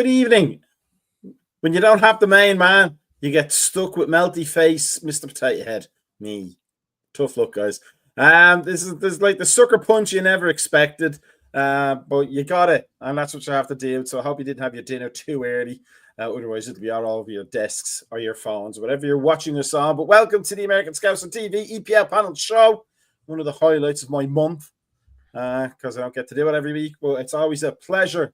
Good evening. When you don't have the main man, you get stuck with melty face, Mr. Potato Head. Me. Tough luck, guys. This is like the sucker punch you never expected, but you got it, and that's what you have to do. So I hope you didn't have your dinner too early. Otherwise, it'll be all over your desks or your phones, whatever you're watching us on. But welcome to the American Scouts on TV EPL panel show, one of the highlights of my month, because I don't get to do it every week. But it's always a pleasure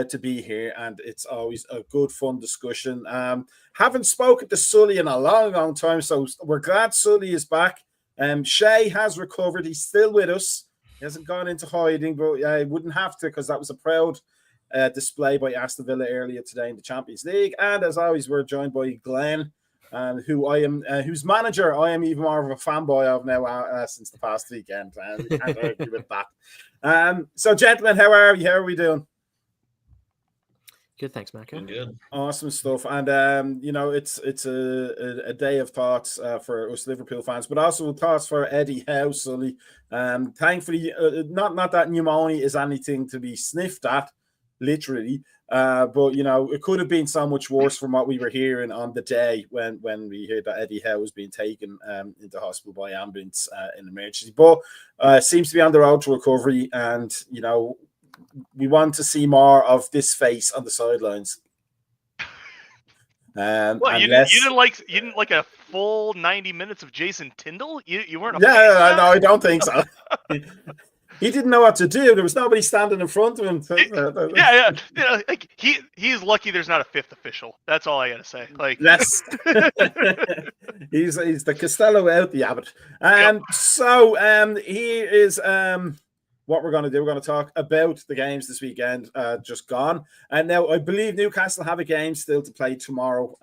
to be here, and it's always a good, fun discussion. Haven't spoken to Sully in a long, long time, so we're glad Sully is back. Shay has recovered. He's still with us. He hasn't gone into hiding, but he wouldn't have to because that was a proud display by Aston Villa earlier today in the Champions League. And as always, we're joined by Glenn, whose manager I am even more of a fanboy of now since the past weekend. And we can't argue with that. So, gentlemen, how are you? How are we doing? Good, thanks, Marco. Good. Awesome stuff. And it's a day of thoughts for us Liverpool fans, but also thoughts for Eddie Howe, Sully. Thankfully, not that pneumonia is anything to be sniffed at, literally. But it could have been so much worse from what we were hearing on the day when we heard that Eddie Howe was being taken into hospital by ambulance in emergency. But seems to be on the road to recovery, and we want to see more of this face on the sidelines. Well, you didn't like a full 90 minutes of Jason Tyndall? You weren't. No, I don't think so. He didn't know what to do. There was nobody standing in front of him. Yeah. Like he's lucky there's not a fifth official. That's all I gotta say. Like, yes, he's the Costello without the Abbott. So he is. What we're going to do, we're going to talk about the games this weekend, just gone. And now I believe Newcastle have a game still to play tomorrow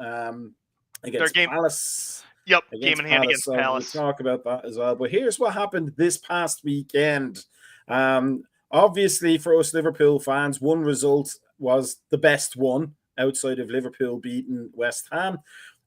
against Palace. Yep, game in hand against Palace. We'll talk about that as well. But here's what happened this past weekend. Obviously, for us Liverpool fans, one result was the best one outside of Liverpool beating West Ham.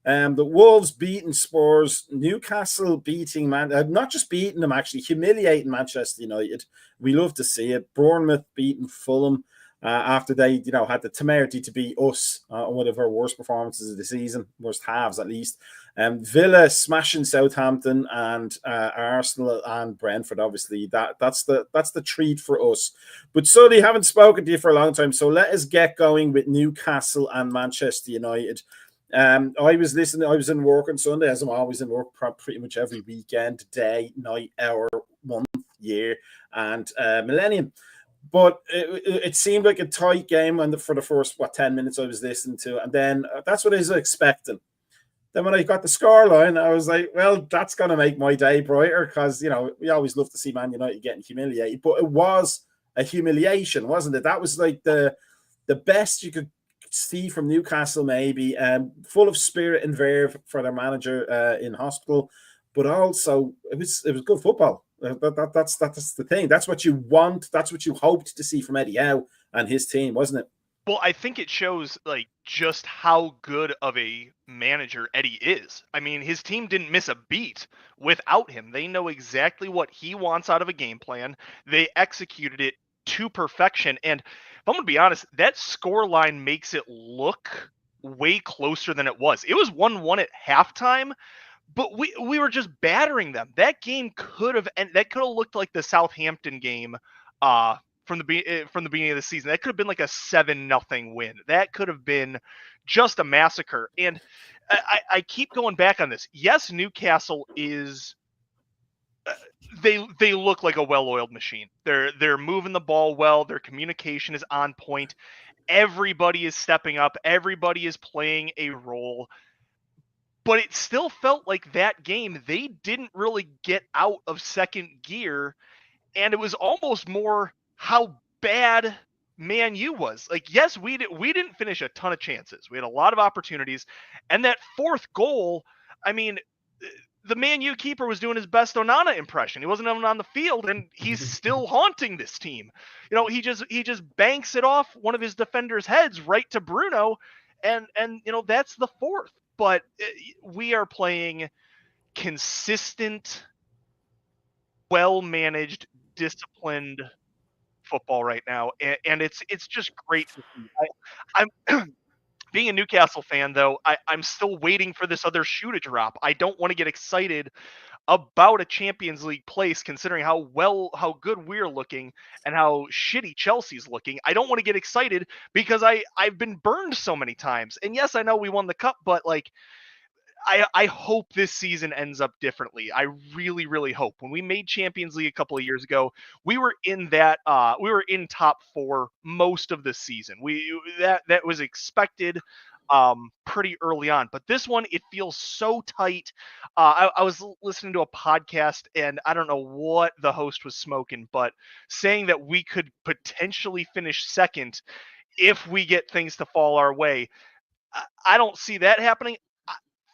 The Wolves beating Spurs, Newcastle beating not just beating them, actually humiliating Manchester United. We love to see it. Bournemouth beating Fulham after they, had the temerity to beat us on one of our worst performances of the season, worst halves at least. Villa smashing Southampton and Arsenal and Brentford. Obviously, that's the treat for us. But Sully, haven't spoken to you for a long time, so let us get going with Newcastle and Manchester United. I was in work on Sunday, as I'm always in work pretty much every weekend, day, night, hour, month, year, and millennium. But it seemed like a tight game for the first 10 minutes I was listening to, and then that's what I was expecting. Then when I got the scoreline, I was like, well, that's going to make my day brighter because, we always love to see Man United getting humiliated, but it was a humiliation, wasn't it? That was like the best you could see from Newcastle, maybe, full of spirit and verve for their manager in hospital, but also it was good football. That's the thing. That's what you want. That's what you hoped to see from Eddie Howe and his team, wasn't it? Well, I think it shows just how good of a manager Eddie is. I mean, his team didn't miss a beat without him. They know exactly what he wants out of a game plan. They executed it to perfection. And if I'm going to be honest, that score line makes it look way closer than it was. It was 1-1 at halftime, but we were just battering them. That game could have looked like the Southampton game from the beginning of the season. That could have been like a 7-0 win. That could have been just a massacre. And I keep going back on this. Yes, Newcastle is they look like a well-oiled machine. They're moving the ball well. Their communication is on point. Everybody is stepping up. Everybody is playing a role. But it still felt like that game, they didn't really get out of second gear. And it was almost more how bad Man U was. Like, yes, we didn't finish a ton of chances. We had a lot of opportunities. And that fourth goal, I mean, the Man U keeper was doing his best Onana impression. He wasn't even on the field, and he's still haunting this team. He just banks it off one of his defenders' heads right to Bruno, and that's the fourth. But we are playing consistent, well-managed, disciplined football right now, and it's just great to see. I'm being a Newcastle fan, though, I'm still waiting for this other shoe to drop. I don't want to get excited about a Champions League place, considering how good we're looking and how shitty Chelsea's looking. I don't want to get excited because I've been burned so many times. And yes, I know we won the cup, but like I hope this season ends up differently. I really, really hope. When we made Champions League a couple of years ago, we were in top four most of the season. That was expected pretty early on. But this one, it feels so tight. I was listening to a podcast, and I don't know what the host was smoking, but saying that we could potentially finish second if we get things to fall our way. I don't see that happening.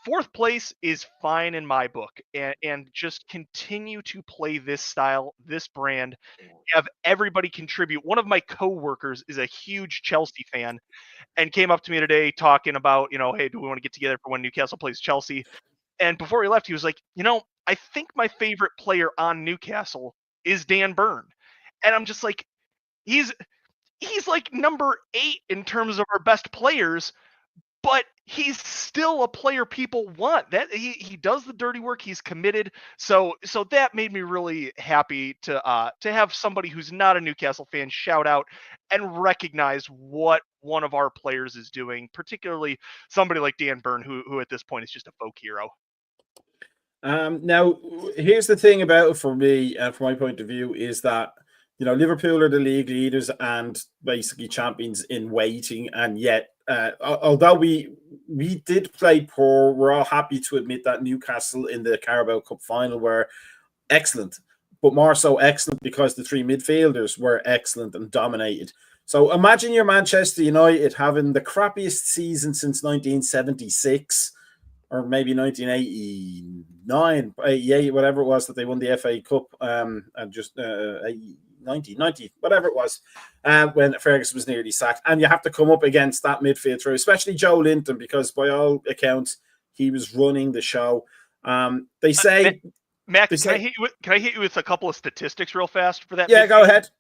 Fourth place is fine in my book, and just continue to play this style, this brand, have everybody contribute. One of my coworkers is a huge Chelsea fan and came up to me today talking about, hey, do we want to get together for when Newcastle plays Chelsea? And before he left, he was like, I think my favorite player on Newcastle is Dan Burn. And I'm just like, he's like number 8 in terms of our best players, but he's still a player people want. That he does the dirty work. He's committed. So that made me really happy to have somebody who's not a Newcastle fan shout out and recognize what one of our players is doing, particularly somebody like Dan Burn, who at this point is just a folk hero. Now, here's the thing about it for me, from my point of view, is that Liverpool are the league leaders and basically champions in waiting, and yet although we did play poor, we're all happy to admit that Newcastle in the Carabao Cup final were excellent, but more so excellent because the 3 midfielders were excellent and dominated. So imagine you're Manchester United having the crappiest season since 1976, or maybe 1989, 88, whatever it was that they won the FA Cup, and just 90, whatever it was, when Ferguson was nearly sacked. And you have to come up against that midfield throw, especially Joe Linton, because by all accounts, he was running the show. They say... Mac, can I hit you with a couple of statistics real fast for that? Yeah, go ahead.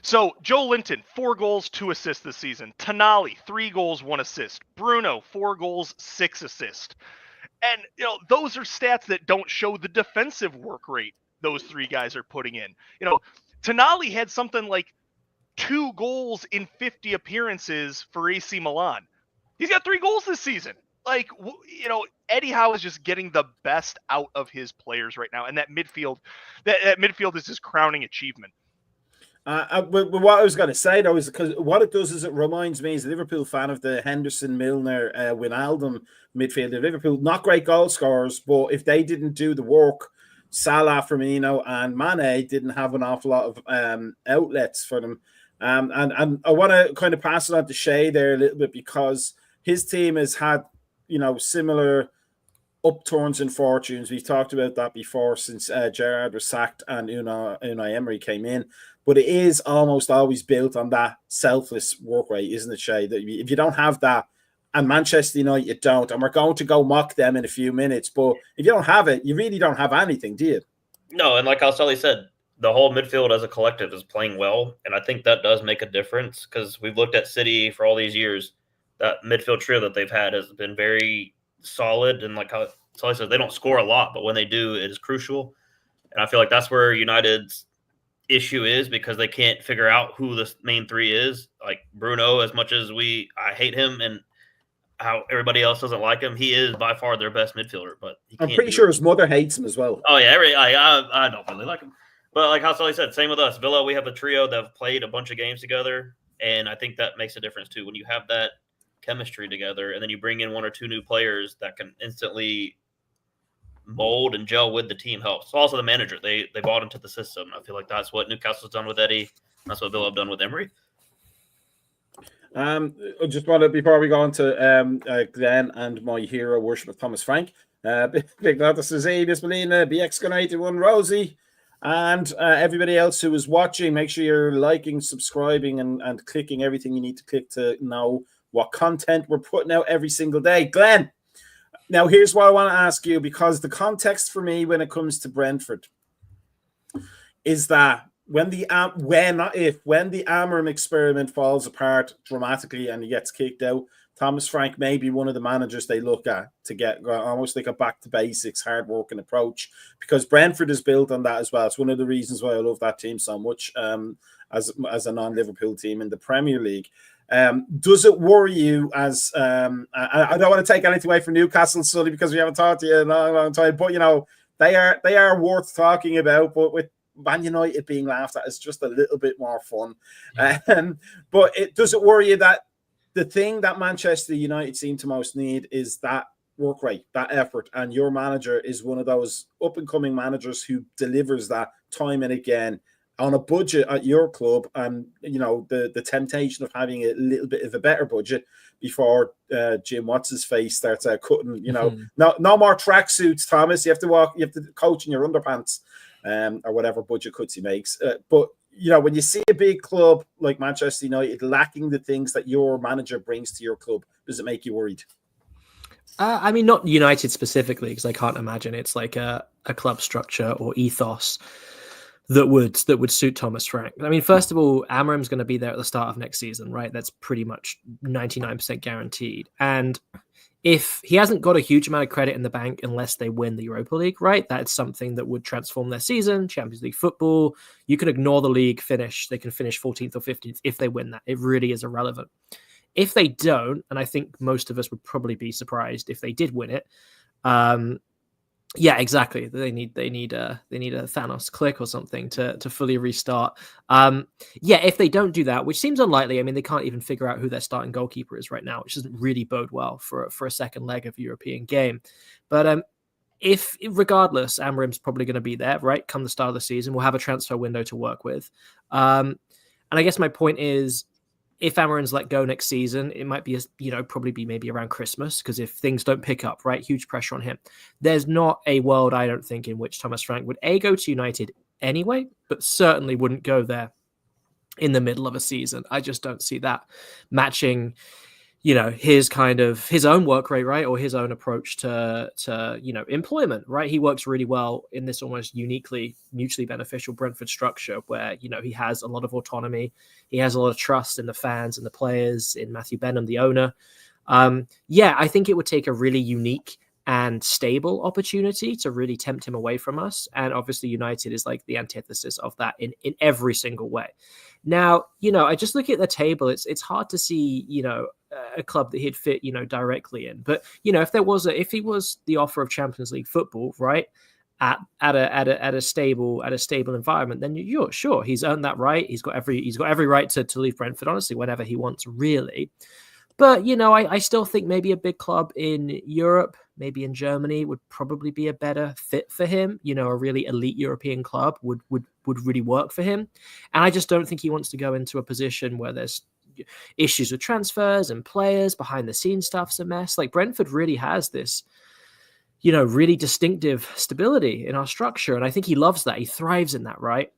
So, Joe Linton, 4 goals, 2 assists this season. Tonali, 3 goals, 1 assist. Bruno, 4 goals, 6 assists. And, those are stats that don't show the defensive work rate those 3 guys are putting in. Tonali had something like 2 goals in 50 appearances for AC Milan. He's got 3 goals this season. Like, Eddie Howe is just getting the best out of his players right now. And that midfield is his crowning achievement. But what I was going to say, though, is because what it does is it reminds me as a Liverpool fan of the Henderson, Milner, Wijnaldum midfield of Liverpool. Not great goal scorers, but if they didn't do the work, Salah, Firmino, and Mane didn't have an awful lot of outlets for them. And I want to kind of pass it on to Shay there a little bit, because his team has had, similar upturns and fortunes. We've talked about that before since Gerrard was sacked and Unai Emery came in. But it is almost always built on that selfless work rate, isn't it, Shay? That if you don't have that, and Manchester United don't, and we're going to go mock them in a few minutes, but if you don't have it, you really don't have anything, do you? No, and like Alcelli said, the whole midfield as a collective is playing well, and I think that does make a difference, because we've looked at City for all these years. That midfield trio that they've had has been very solid, and like how Alcelli said, they don't score a lot, but when they do, it is crucial. And I feel like that's where United's issue is, because they can't figure out who the main 3 is. Like Bruno, as much as I hate him and how everybody else doesn't like him, he is by far their best midfielder. But I'm pretty sure his mother hates him as well. Oh yeah, I don't really like him. But like how Sully said, same with us. Villa, we have a trio that have played a bunch of games together, and I think that makes a difference too. When you have that chemistry together, and then you bring in 1 or 2 new players that can instantly mold and gel with the team helps. So also the manager, they bought into the system. I feel like that's what Newcastle's done with Eddie. That's what Villa have done with Emery. I just wanted, before we go on to Glenn and my hero worship of Thomas Frank, big love to Suzie, Miss Melina, BX81, Rosie, and everybody else who is watching. Make sure you're liking, subscribing, and clicking everything you need to click to know what content we're putting out every single day. Glenn, now here's what I want to ask you, because the context for me when it comes to Brentford is that when the Amorim experiment falls apart dramatically and he gets kicked out, Thomas Frank may be one of the managers they look at to get almost like a back to basics, hard working approach, because Brentford is built on that as well. It's one of the reasons why I love that team so much as a non-Liverpool team in the Premier League. Does it worry you as I don't want to take anything away from Newcastle, Sully, because we haven't talked to you in a long time, but they are worth talking about, but with Man United being laughed at is just a little bit more fun. But does it worry you that the thing that Manchester United seem to most need is that work rate, that effort, and your manager is one of those up-and-coming managers who delivers that time and again on a budget at your club, and the temptation of having a little bit of a better budget before Jim What's-his-face starts cutting, no more tracksuits, Thomas. You have to coach in your underpants, or whatever budget cuts he makes. But when you see a big club like Manchester United lacking the things that your manager brings to your club, does it make you worried? I mean, not United specifically, because I can't imagine it's like a club structure or ethos that would suit Thomas Frank. I mean, first of all, Amorim's going to be there at the start of next season, right? That's pretty much 99% guaranteed. And if he hasn't got a huge amount of credit in the bank unless they win the Europa League, right? That's something that would transform their season. Champions League football, you can ignore the league finish. They can finish 14th or 15th if they win that. It really is irrelevant. If they don't, and I think most of us would probably be surprised if they did win it, yeah, exactly. They need a Thanos click or something to fully restart. Yeah, if they don't do that, which seems unlikely. I mean, they can't even figure out who their starting goalkeeper is right now, which doesn't really bode well for a second leg of a European game. But if regardless, Amorim's probably going to be there, right? Come the start of the season, we'll have a transfer window to work with. And I guess my point is, if Amorim's let go next season, it might be, probably be maybe around Christmas, because if things don't pick up, right, huge pressure on him. There's not a world, I don't think, in which Thomas Frank would go to United anyway, but certainly wouldn't go there in the middle of a season. I just don't see that matching, his own work rate, right, or his own approach to employment, right? He works really well in this almost uniquely mutually beneficial Brentford structure where, he has a lot of autonomy. He has a lot of trust in the fans and the players, in Matthew Benham, the owner. I think it would take a really unique and stable opportunity to really tempt him away from us. And obviously United is like the antithesis of that in every single way. Now, I just look at the table. It's hard to see, a club that he'd fit, directly in. But, if he was the offer of Champions League football, right, at a stable environment, then you're sure he's earned that right. He's got every right to leave Brentford, honestly, whenever he wants, really. But, I still think maybe a big club in Europe, maybe in Germany, would probably be a better fit for him. A really elite European club would really work for him. And I just don't think he wants to go into a position where there's issues with transfers and players, behind the scenes stuff's a mess. Like Brentford really has this, really distinctive stability in our structure. And I think he loves that. He thrives in that, right?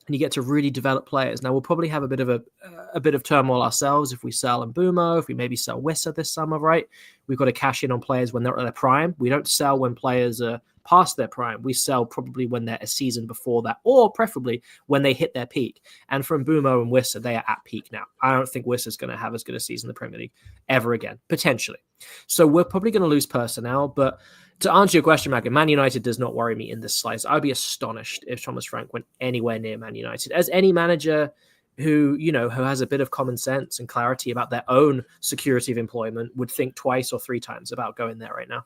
And you get to really develop players. Now we'll probably have a bit of turmoil ourselves if we sell Mbumo, if we maybe sell Wissa this summer, right? We've got to cash in on players when they're at their prime. We don't sell when players are past their prime. We sell probably when they're a season before that, or preferably when they hit their peak. And for Mbumo and Wissa, they are at peak now. I don't think Wissa's going to have as good a season in the Premier League ever again, potentially. So we're probably going to lose personnel, but to answer your question, Maggie, Man United does not worry me in this slice. I'd be astonished if Thomas Frank went anywhere near Man United. As any manager who has a bit of common sense and clarity about their own security of employment would think twice or three times about going there right now.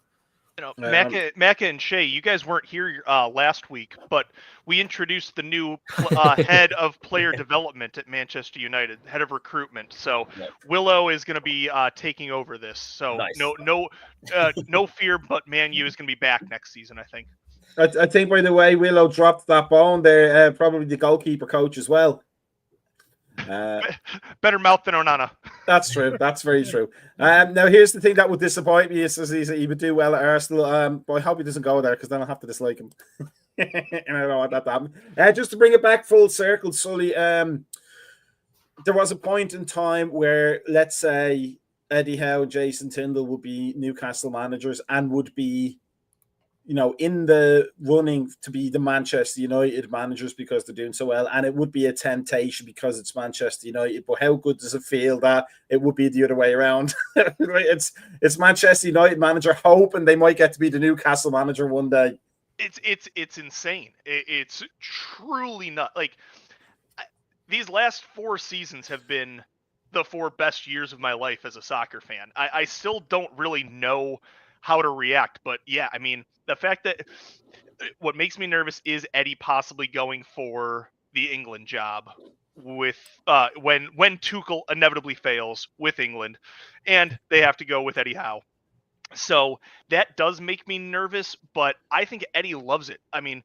Macca and Shay, you guys weren't here last week, but we introduced the new head of player development at Manchester United, head of recruitment. So Willow is going to be taking over this. So nice. No fear, but Man U is going to be back next season, I think. I think, by the way, Willow dropped that bone there, probably the goalkeeper coach as well. Better mouth than Onana. That's true. That's very true. Now, here's the thing that would disappoint me is he would do well at Arsenal. But I hope he doesn't go there because then I'll have to dislike him. And I don't want that to happen. Just to bring it back full circle, Sully, there was a point in time where, let's say, Eddie Howe and Jason Tyndall would be Newcastle managers and would be in the running to be the Manchester United managers because they're doing so well, and it would be a temptation because it's Manchester United. But how good does it feel that it would be the other way around? Right? It's Manchester United manager hoping they might get to be the Newcastle manager one day. It's insane. It's truly not like these last 4 seasons have been the 4 best years of my life as a soccer fan. I still don't really know how to react, but yeah, I mean, the fact that what makes me nervous is Eddie possibly going for the England job with when Tuchel inevitably fails with England, and they have to go with Eddie Howe. So that does make me nervous, but I think Eddie loves it. I mean,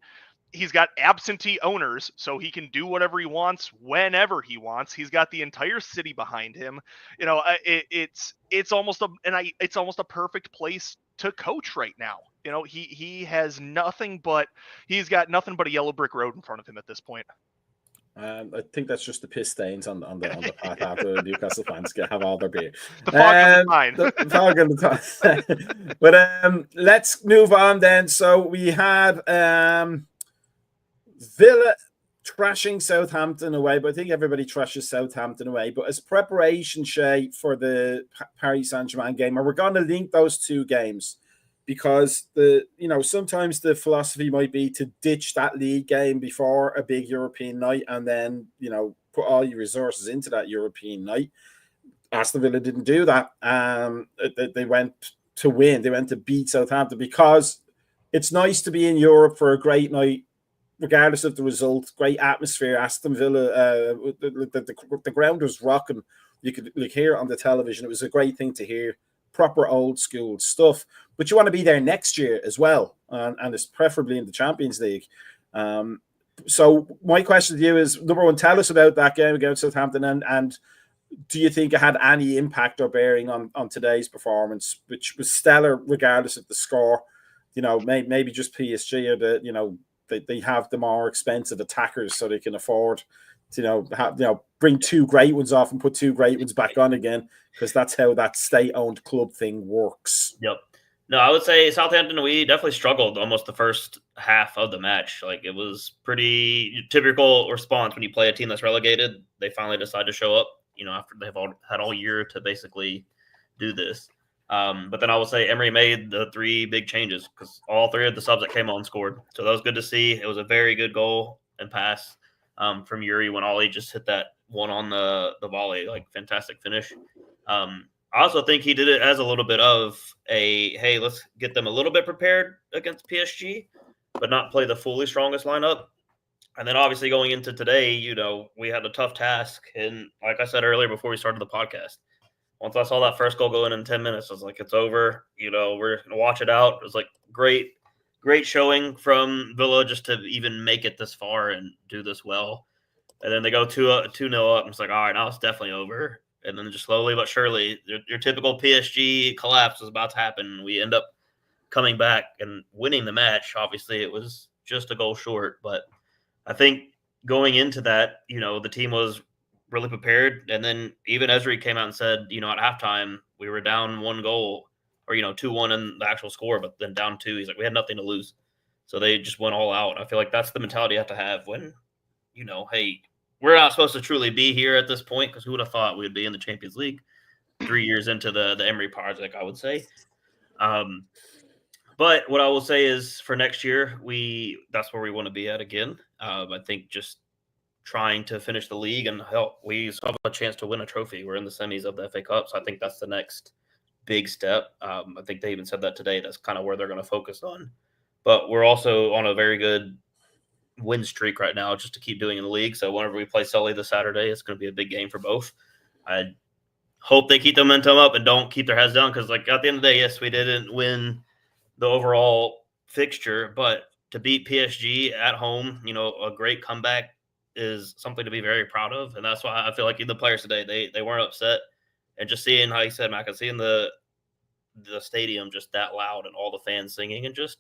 he's got absentee owners, so he can do whatever he wants whenever he wants. He's got the entire city behind him. It's almost a perfect place to coach right now. He's got nothing but a yellow brick road in front of him at this point. I think that's just the piss stains on the path after Newcastle fans have all their beer. The fog on the pine. The fog on the time. But let's move on then. So we had Villa trashing Southampton away, but I think everybody trashes Southampton away. But as preparation, Shay, for the Paris Saint-Germain game, and we're going to link those two games because sometimes the philosophy might be to ditch that league game before a big European night and then, put all your resources into that European night. Aston Villa didn't do that. They went to win. They went to beat Southampton because it's nice to be in Europe for a great night, regardless of the result. Great atmosphere. Aston Villa, the ground was rocking. You could hear it on the television. It was a great thing to hear. Proper old school stuff, but you want to be there next year as well, and it's preferably in the Champions League. So my question to you is, number one, tell us about that game against Southampton, and do you think it had any impact or bearing on today's performance, which was stellar regardless of the score? Maybe just PSG or they have the more expensive attackers so they can afford to bring 2 great ones off and put 2 great ones back on again, because that's how that state-owned club thing works. Yep. No, I would say Southampton, we definitely struggled almost the first half of the match. Like, it was pretty typical response when you play a team that's relegated. They finally decide to show up, after they've had all year to basically do this. But then I will say Emery made the 3 big changes because all 3 of the subs that came on scored. So that was good to see. It was a very good goal and pass from Yuri when Ollie just hit that one on the volley, like fantastic finish. I also think he did it as a little bit of hey, let's get them a little bit prepared against PSG, but not play the fully strongest lineup. And then obviously going into today, we had a tough task. And like I said earlier before we started the podcast, once I saw that first goal go in 10 minutes, I was like, it's over. We're going to watch it out. It was like great showing from Villa just to even make it this far and do this well. And then they go 2-0 up. And it's like, all right, now it's definitely over. And then just slowly but surely, your typical PSG collapse was about to happen. We end up coming back and winning the match. Obviously, it was just a goal short. But I think going into that, the team was really prepared. And then even Ezri came out and said, at halftime, we were down 1 goal. Or, 2-1 in the actual score, but then down 2. He's like, we had nothing to lose. So they just went all out. I feel like that's the mentality you have to have when, hey, we're not supposed to truly be here at this point, because who would have thought we would be in the Champions League 3 years into the Emery project, I would say. But what I will say is for next year, that's where we want to be at again. I think just trying to finish the league and we still have a chance to win a trophy. We're in the semis of the FA Cup, so I think that's the next big step. I think they even said that today. That's kind of where they're going to focus on. But we're also on a very good win streak right now just to keep doing in the league. So whenever we play Sully this Saturday, it's going to be a big game for both. I hope they keep the momentum up and don't keep their heads down, because at the end of the day, yes, we didn't win the overall fixture, but to beat PSG at home, a great comeback is something to be very proud of. And that's why I feel like the players today, they weren't upset. And just seeing how you said, Mac, seeing the stadium just that loud and all the fans singing and just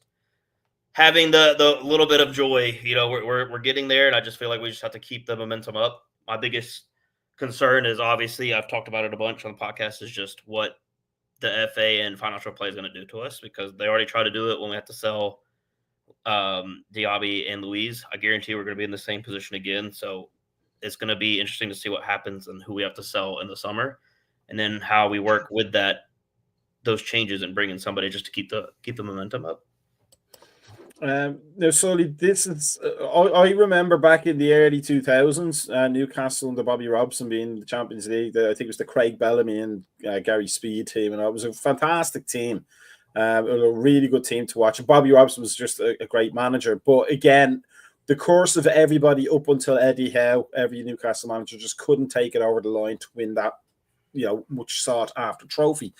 having the little bit of joy, we're getting there. And I just feel like we just have to keep the momentum up. My biggest concern is, obviously, I've talked about it a bunch on the podcast, is just what the FA and financial play is going to do to us, because they already tried to do it when we had to sell Diaby and Luiz, I guarantee we're going to be in the same position again. So it's going to be interesting to see what happens and who we have to sell in the summer, and then how we work with those changes and bring in somebody just to keep the momentum up. Now, Sully, this is I remember back in the early 2000s, Newcastle and the Bobby Robson being the Champions League. I think it was the Craig Bellamy and Gary Speed team, and it was a fantastic team. A really good team to watch. And Bobby Robson was just a great manager. But again, the course of everybody up until Eddie Howe, every Newcastle manager just couldn't take it over the line to win that, much sought after trophy.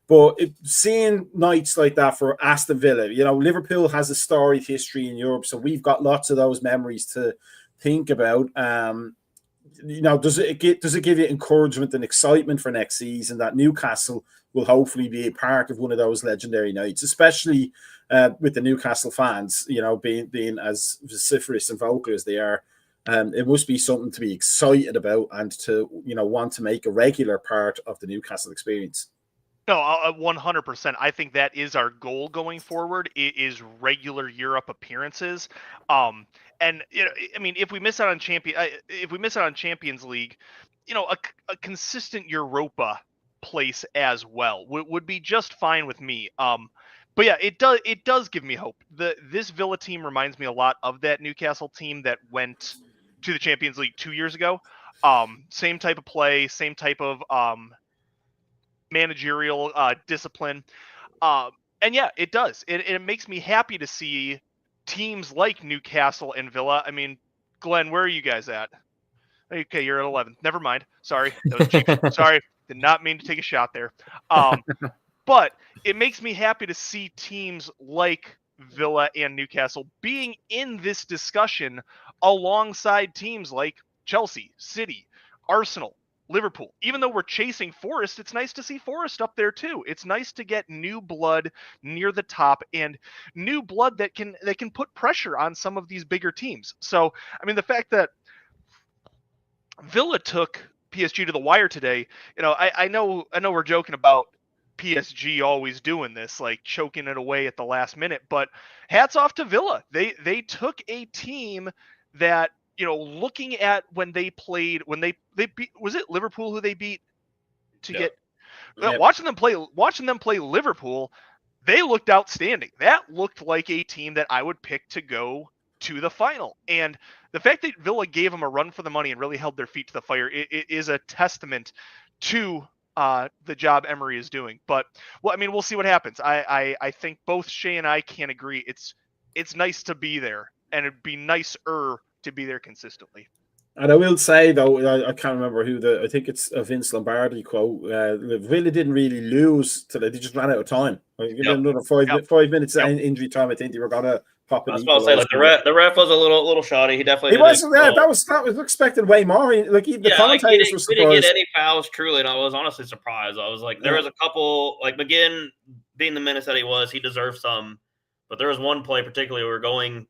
But seeing nights like that for Aston Villa, Liverpool has a storied history in Europe, so we've got lots of those memories to think about. Does it give you encouragement and excitement for next season that Newcastle will hopefully be a part of one of those legendary nights, especially with the Newcastle fans, being as vociferous and vocal as they are? It must be something to be excited about and to want to make a regular part of the Newcastle experience. No, 100%. I think that is our goal going forward. It is regular Europe appearances. And if we miss out on Champions League, a consistent Europa place as well would be just fine with me. But yeah, it does give me hope. This Villa team reminds me a lot of that Newcastle team that went to the Champions League 2 years ago. Same type of play, same type of managerial discipline. And yeah, it does. It makes me happy to see teams like Newcastle and Villa. I mean, Glenn, where are you guys at? Okay, you're at 11. Never mind. Sorry. That was cheap. Sorry. Did not mean to take a shot there. But it makes me happy to see teams like Villa and Newcastle being in this discussion alongside teams like Chelsea, City, Arsenal, Liverpool. Even though we're chasing Forest, it's nice to see Forest up there too. It's nice to get new blood near the top and new blood that can put pressure on some of these bigger teams. So, I mean, the fact that Villa took PSG to the wire today, I know we're joking about PSG always doing this, like choking it away at the last minute, but hats off to Villa. They took a team that, looking at when they beat, was it Liverpool who they beat to get watching them play Liverpool, they looked outstanding. That looked like a team that I would pick to go to the final. And the fact that Villa gave them a run for the money and really held their feet to the fire, it is a testament to the job Emery is doing. But we'll see what happens. I think both Shay and I can agree it's nice to be there, and it'd be nicer to be there consistently. And I will say, though, I can't remember I think it's a Vince Lombardi quote. Villa didn't really lose today. They just ran out of time. Give them another 5 minutes injury time. I think they were going to pop it. I was about to say, like, the ref was a little shoddy. He definitely that was expecting way more. Like, even the commentators were surprised. We didn't get any fouls, truly, and I was honestly surprised. I was like, there was a couple, like, McGinn, being the menace that he was, he deserved some. But there was one play particularly where going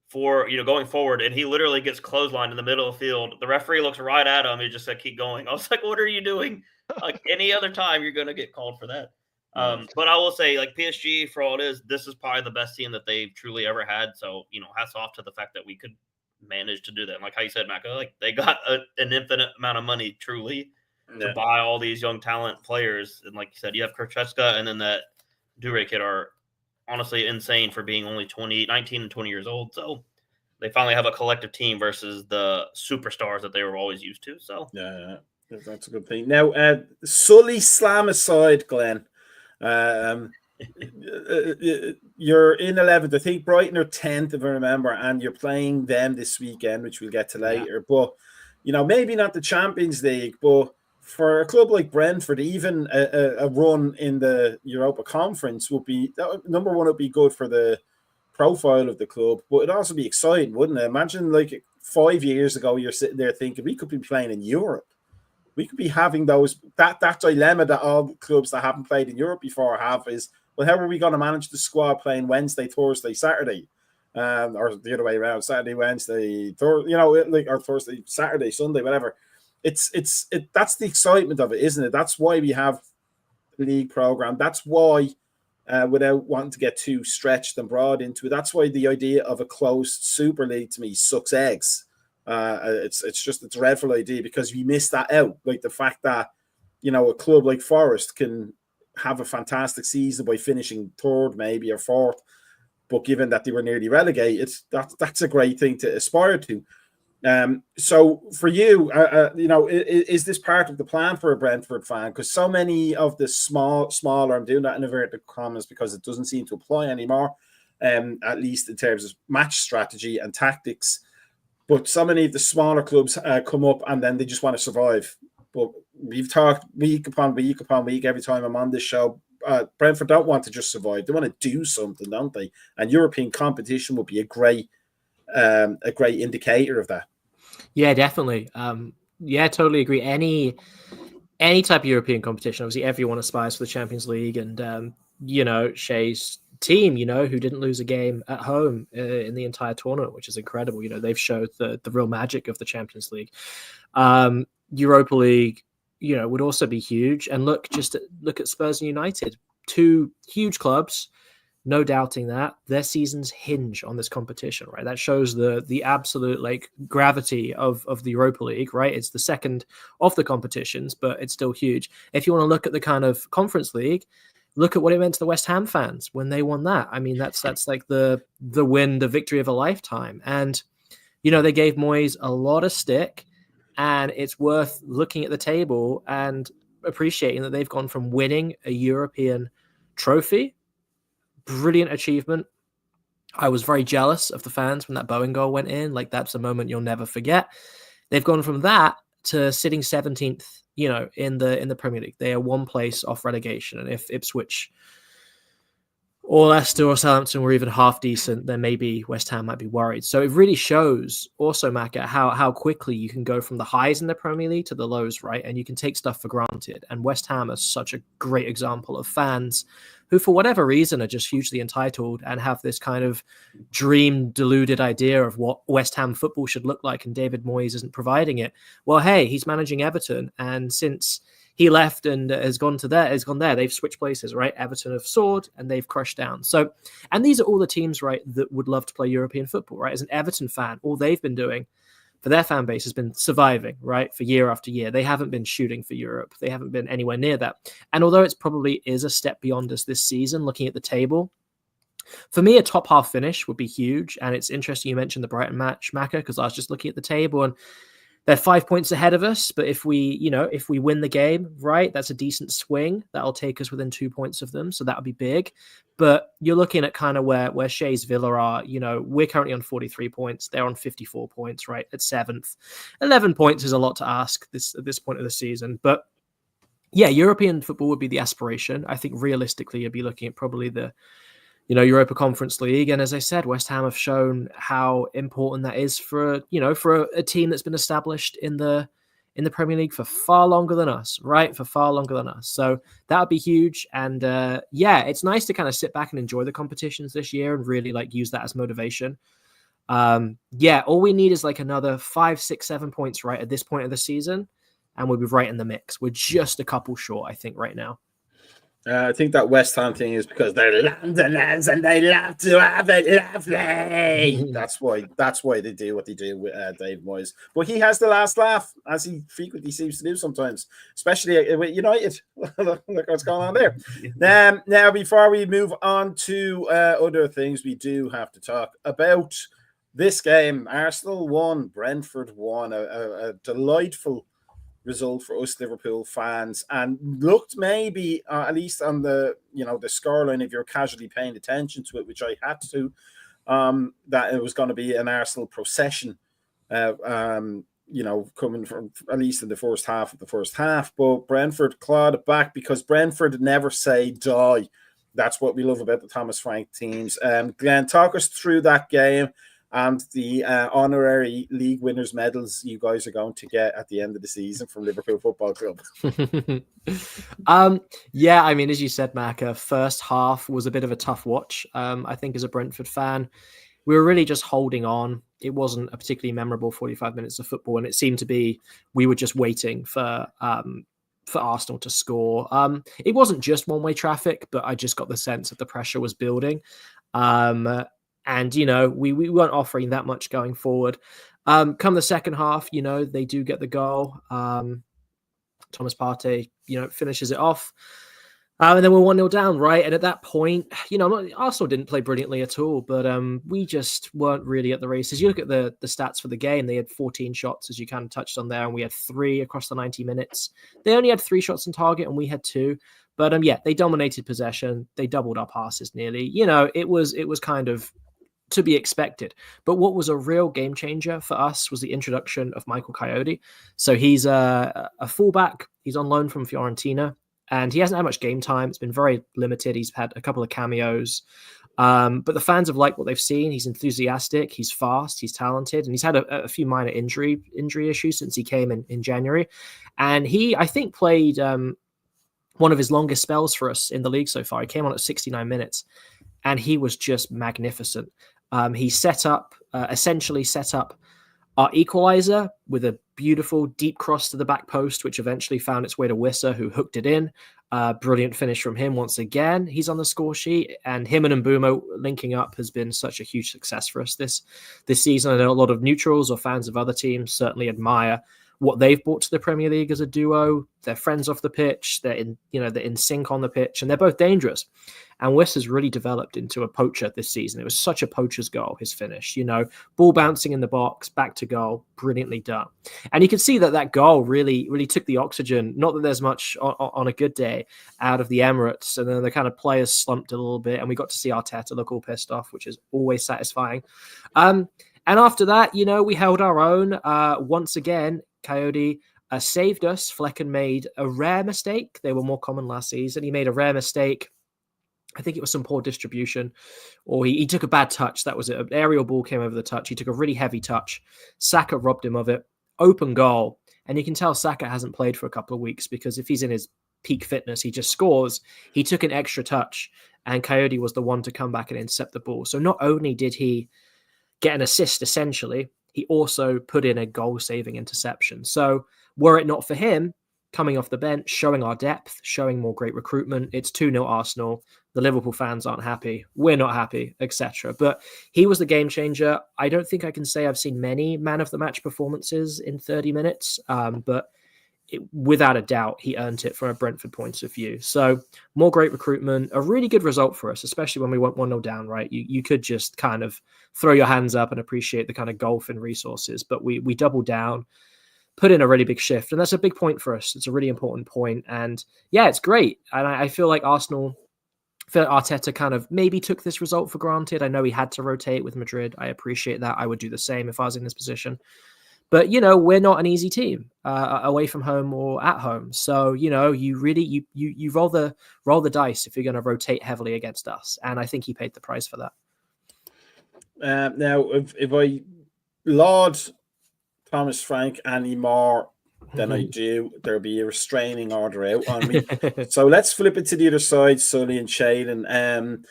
forward, and he literally gets clotheslined in the middle of the field. The referee looks right at him. He just said, keep going. I was like, what are you doing? Like, any other time, you're going to get called for that. But I will say, like, PSG, for all it is, this is probably the best team that they've truly ever had. So, hats off to the fact that we could manage to do that. And like how you said, Mac, like, they got an infinite amount of money, truly, to buy all these young talent players. And like you said, you have Krzyzewska and then that Dure kid are honestly insane for being only 19 and 20 years old. So they finally have a collective team versus the superstars that they were always used to. So yeah, that's a good thing. Now, Sully slam aside, Glenn, you're in 11th. I think Brighton are 10th, if I remember, and you're playing them this weekend, which we'll get to later. But maybe not the Champions League, but for a club like Brentford, even a run in the Europa Conference would be, number one, would be good for the profile of the club, but it'd also be exciting, wouldn't it? Imagine, like, 5 years ago, you're sitting there thinking we could be playing in Europe. We could be having that dilemma that all clubs that haven't played in Europe before have is, well, how are we going to manage the squad playing Wednesday, Thursday, Saturday, or the other way around, Saturday, Wednesday, or Thursday, Saturday, Sunday, whatever. It's that's the excitement of it, isn't it? That's why we have the league program. That's why without wanting to get too stretched and broad into it. That's why the idea of a closed Super League to me sucks eggs. It's just a dreadful idea because we miss that out. Like the fact that, a club like Forest can have a fantastic season by finishing third, maybe, or fourth. But given that they were nearly relegated, that's a great thing to aspire to. So for you, is this part of the plan for a Brentford fan? Because so many of the smaller, I'm doing that in inverted commas because it doesn't seem to apply anymore, at least in terms of match strategy and tactics. But so many of the smaller clubs come up and then they just want to survive. But we've talked week upon week upon week every time I'm on this show. Brentford don't want to just survive; they want to do something, don't they? And European competition would be a great indicator of that. Yeah, definitely. Totally agree. Any type of European competition, obviously everyone aspires for the Champions League, and Shea's team, who didn't lose a game at home in the entire tournament, which is incredible. They've showed the real magic of the Champions League. Europa League, would also be huge. And look at Spurs and United, two huge clubs. No doubting that their seasons hinge on this competition, right? That shows the absolute gravity of the Europa League, right? It's the second of the competitions, but it's still huge. If you want to look at the kind of Conference League, look at what it meant to the West Ham fans when they won that. I mean, that's like the win, the victory of a lifetime. And they gave Moyes a lot of stick, and it's worth looking at the table and appreciating that they've gone from winning a European trophy. Brilliant achievement. I was very jealous of the fans when that Bowen goal went in. That's a moment you'll never forget. They've gone from that to sitting 17th, in the Premier League. They are one place off relegation. And if Ipswich or Leicester or Southampton were even half decent, then maybe West Ham might be worried. So it really shows also, Macca, how quickly you can go from the highs in the Premier League to the lows, right? And you can take stuff for granted. And West Ham is such a great example of fans who, for whatever reason, are just hugely entitled and have this kind of deluded idea of what West Ham football should look like, and David Moyes isn't providing it. Well, hey, he's managing Everton, and since he left and has gone there, they've switched places, right? Everton have soared and they've crushed down. So, and these are all the teams, right, that would love to play European football, right? As an Everton fan, all they've been doing for their fan base has been surviving, right, for year after year. They haven't been shooting for Europe. They haven't been anywhere near that. And although it's probably is a step beyond us this season, looking at the table, for me, a top half finish would be huge. And it's interesting you mentioned the Brighton match, Macca, because I was just looking at the table and they're 5 points ahead of us. But if we win the game, right, that's a decent swing. That'll take us within 2 points of them. So that would be big. But you're looking at kind of where Shea's Villa are. We're currently on 43 points. They're on 54 points, right, at 7th. 11 points is a lot to ask at this point of the season. But yeah, European football would be the aspiration. I think realistically, you'd be looking at probably the Europa Conference League. And as I said, West Ham have shown how important that is for a team that's been established in the Premier League for far longer than us, right? For far longer than us. So that would be huge. And it's nice to kind of sit back and enjoy the competitions this year and really use that as motivation. All we need is another 5, 6, 7 points right at this point of the season, and we'll be right in the mix. We're just a couple short, I think, right now. I think that West Ham thing is because they're Londoners and they love to have it lovely. That's why they do what they do with Dave Moyes. But he has the last laugh, as he frequently seems to do sometimes, especially with United. Look what's going on there. Now, before we move on to other things, we do have to talk about this game. Arsenal won, Brentford won. A delightful result for us Liverpool fans, and looked maybe at least on the the scoreline, if you're casually paying attention to it, which I had to, that it was going to be an Arsenal procession, coming from at least in the first half of the first half. But Brentford clawed it back because Brentford never say die. That's what we love about the Thomas Frank teams. Glenn, talk us through that game and the honorary league winners medals you guys are going to get at the end of the season from Liverpool Football Club. I mean, as you said, Macca, first half was a bit of a tough watch. I think as a Brentford fan, we were really just holding on. It wasn't a particularly memorable 45 minutes of football, and it seemed to be we were just waiting for for Arsenal to score. It wasn't just one-way traffic, but I just got the sense that the pressure was building. And, we weren't offering that much going forward. Come the second half, they do get the goal. Thomas Partey, finishes it off. And then we're 1-0 down, right? And at that point, Arsenal didn't play brilliantly at all, but we just weren't really at the races. You look at the stats for the game, they had 14 shots, as you kind of touched on there, and we had 3 across the 90 minutes. They only had 3 shots on target, and we had 2. But they dominated possession. They doubled our passes nearly. It was kind of to be expected. But what was a real game changer for us was the introduction of Michael Coyote. So he's a fullback. He's on loan from Fiorentina. And he hasn't had much game time. It's been very limited. He's had a couple of cameos. But the fans have liked what they've seen. He's enthusiastic. He's fast. He's talented. And he's had a few minor injury issues since he came in January. And he, I think, played one of his longest spells for us in the league so far. He came on at 69 minutes. And he was just magnificent. He essentially set up our equalizer with a beautiful deep cross to the back post, which eventually found its way to Wissa, who hooked it in. Brilliant finish from him once again. He's on the score sheet, and him and Mbeumo linking up has been such a huge success for us this season. I know a lot of neutrals or fans of other teams certainly admire what they've brought to the Premier League as a duo. They're friends off the pitch. They're in sync on the pitch, and they're both dangerous. And West has really developed into a poacher this season. It was such a poacher's goal, his finish. Ball bouncing in the box, back to goal, brilliantly done. And you can see that goal really, really took the oxygen. Not that there's much on a good day out of the Emirates, and then the kind of players slumped a little bit, and we got to see Arteta look all pissed off, which is always satisfying. And after that, we held our own. Once again, Coyote saved us. Flecken made a rare mistake. They were more common last season. He made a rare mistake. I think it was some poor distribution, or he took a bad touch. That was it. An aerial ball came over the touch. He took a really heavy touch. Saka robbed him of it. Open goal. And you can tell Saka hasn't played for a couple of weeks, because if he's in his peak fitness, he just scores. He took an extra touch, and Coyote was the one to come back and intercept the ball. So not only did he get an assist, essentially, he also put in a goal-saving interception. So were it not for him coming off the bench, showing our depth, showing more great recruitment, it's 2-0 Arsenal. The Liverpool fans aren't happy. We're not happy, etc. But he was the game changer. I don't think I can say I've seen many man-of-the-match performances in 30 minutes, but without a doubt, he earned it from a Brentford point of view. So more great recruitment, a really good result for us, especially when we went 1-0 down, right? You could just kind of throw your hands up and appreciate the kind of gulf in resources, but we doubled down, put in a really big shift, and that's a big point for us. It's a really important point, and yeah, it's great. And I feel like Arteta kind of maybe took this result for granted. I know he had to rotate with Madrid. I appreciate that. I would do the same if I was in this position. But, we're not an easy team away from home or at home. So, you really, you roll the dice if you're going to rotate heavily against us. And I think he paid the price for that. Now, if I laud Thomas Frank any more than I do, there'll be a restraining order out on me. So let's flip it to the other side, Sully and Shaden.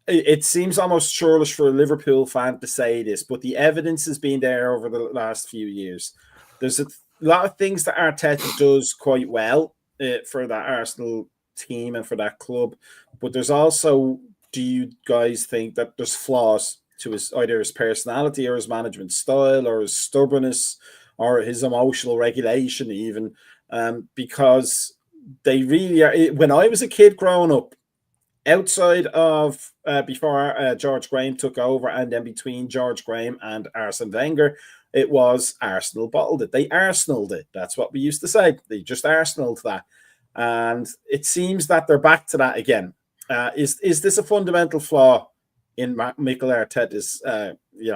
It seems almost churlish for a Liverpool fan to say this, but the evidence has been there over the last few years. There's a lot of things that Arteta does quite well for that Arsenal team and for that club, but there's also, do you guys think that there's flaws to either his personality or his management style or his stubbornness or his emotional regulation even, because they really are. When I was a kid growing up, outside of before George Graham took over, and then between George Graham and Arsene Wenger, it was Arsenal bottled it. They Arsenaled it. That's what we used to say. They just Arsenaled that. And it seems that they're back to that again. Is this a fundamental flaw in Mikel Arteta's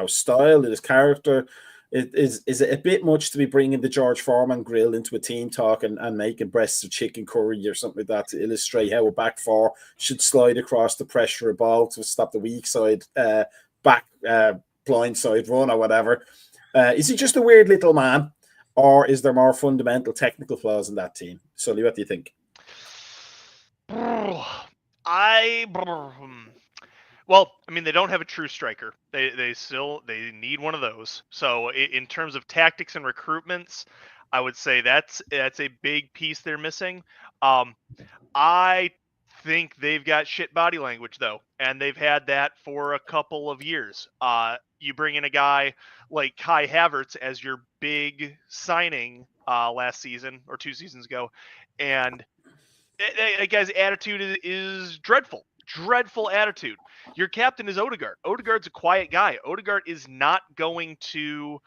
style, in his character? Is it a bit much to be bringing the George Foreman grill into a team talk and making breasts of chicken curry or something like that to illustrate how a back four should slide across the pressure of ball to stop the weak side back blind side run or whatever? Is he just a weird little man, or is there more fundamental technical flaws in that team? Sully, what do you think? Well, I mean, they don't have a true striker. They need one of those. So in terms of tactics and recruitments, I would say that's a big piece they're missing. I think they've got shit body language though, and they've had that for a couple of years. You bring in a guy like Kai Havertz as your big signing last season or 2 seasons ago, and that guy's attitude is dreadful. Dreadful attitude. Your captain is Odegaard. Odegaard's a quiet guy. Odegaard is not going to,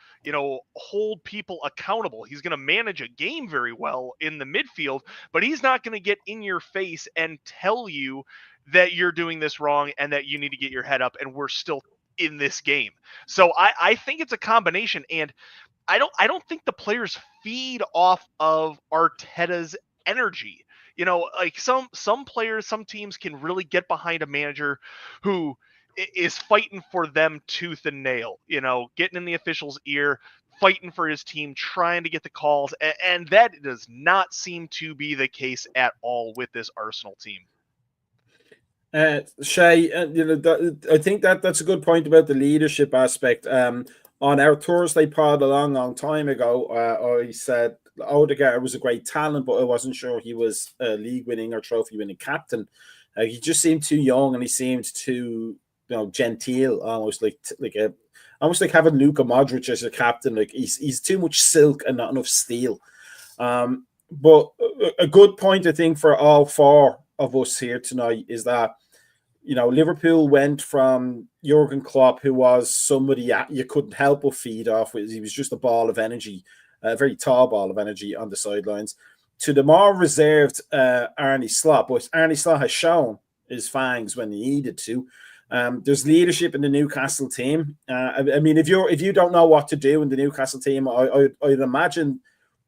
hold people accountable. He's going to manage a game very well in the midfield, but he's not going to get in your face and tell you that you're doing this wrong and that you need to get your head up and we're still in this game. So I think it's a combination, and I don't think the players feed off of Arteta's energy. Like some players, some teams can really get behind a manager who is fighting for them tooth and nail, getting in the official's ear, fighting for his team, trying to get the calls. And that does not seem to be the case at all with this Arsenal team. Shay, I think that's a good point about the leadership aspect. On our Thursday pod a long time ago, I said Odegaard was a great talent, but I wasn't sure he was a league-winning or trophy-winning captain. He just seemed too young, and he seemed too, genteel, almost like having Luka Modric as a captain. Like he's too much silk and not enough steel. But a good point, I think, for all four of us here tonight is that Liverpool went from Jurgen Klopp, who was somebody you couldn't help but feed off. He was just a ball of energy, a very tall ball of energy on the sidelines, to the more reserved Arne Slot. But Arne Slot has shown his fangs when he needed to. There's leadership in the Newcastle team. I mean, if you don't know what to do in the Newcastle team, I'd imagine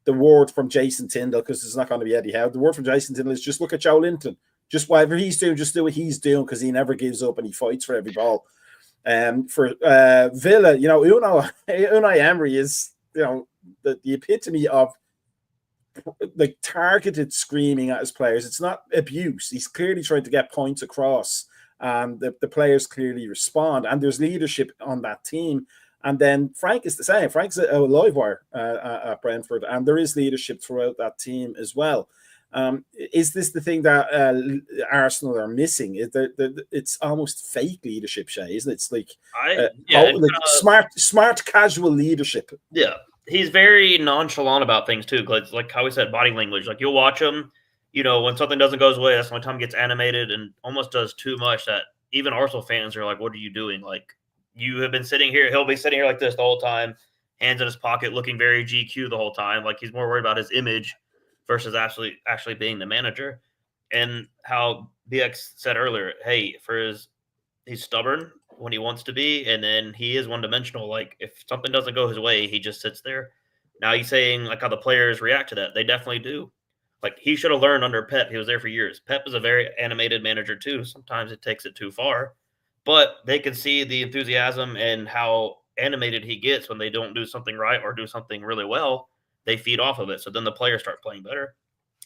the word from Jason Tyndall, because it's not going to be Eddie Howe. The word from Jason Tyndall is just look at Joe Linton. Just whatever he's doing, just do what he's doing, because he never gives up and he fights for every ball. For Villa, Unai Emery is the epitome of like targeted screaming at his players. It's not abuse. He's clearly trying to get points across, and the players clearly respond. And there's leadership on that team. And then Frank is the same. Frank's a live wire at Brentford, and there is leadership throughout that team as well. Is this the thing that Arsenal are missing? It's almost fake leadership, Shay, isn't it? It's like smart, casual leadership. Yeah, he's very nonchalant about things too. Like how we said, body language. Like you'll watch him, when something doesn't go his way, that's when time gets animated and almost does too much that even Arsenal fans are like, "What are you doing?" Like you have been sitting here. He'll be sitting here like this the whole time, hands in his pocket, looking very GQ the whole time. Like he's more worried about his image versus actually being the manager. And how BX said earlier, hey, he's stubborn when he wants to be, and then he is one-dimensional. Like if something doesn't go his way, he just sits there. Now he's saying like how the players react to that. They definitely do. Like he should have learned under Pep. He was there for years. Pep is a very animated manager too. Sometimes it takes it too far, but they can see the enthusiasm and how animated he gets when they don't do something right or do something really well. They feed off of it. So then the players start playing better.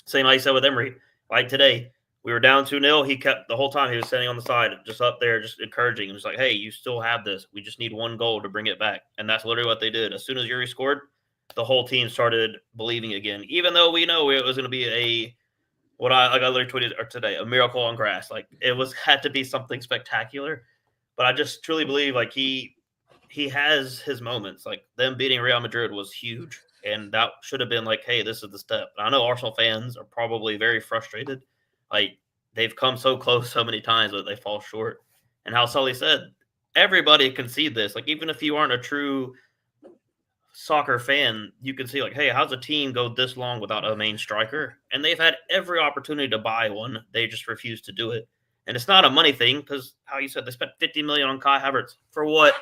Same like you said with Emery. Like today, we were down 2-0. He kept the whole time he was standing on the side, just up there, just encouraging. It was like, hey, you still have this. We just need one goal to bring it back. And that's literally what they did. As soon as Yuri scored, the whole team started believing again, even though we know it was going to be I literally tweeted today, a miracle on grass. Like it had to be something spectacular. But I just truly believe like he has his moments. Like them beating Real Madrid was huge. And that should have been like, hey, this is the step. And I know Arsenal fans are probably very frustrated. Like they've come so close so many times, but they fall short. And how Sully said, everybody can see this. Like even if you aren't a true soccer fan, you can see like, hey, how's a team go this long without a main striker? And they've had every opportunity to buy one. They just refuse to do it. And it's not a money thing because how you said they spent $50 million on Kai Havertz for what?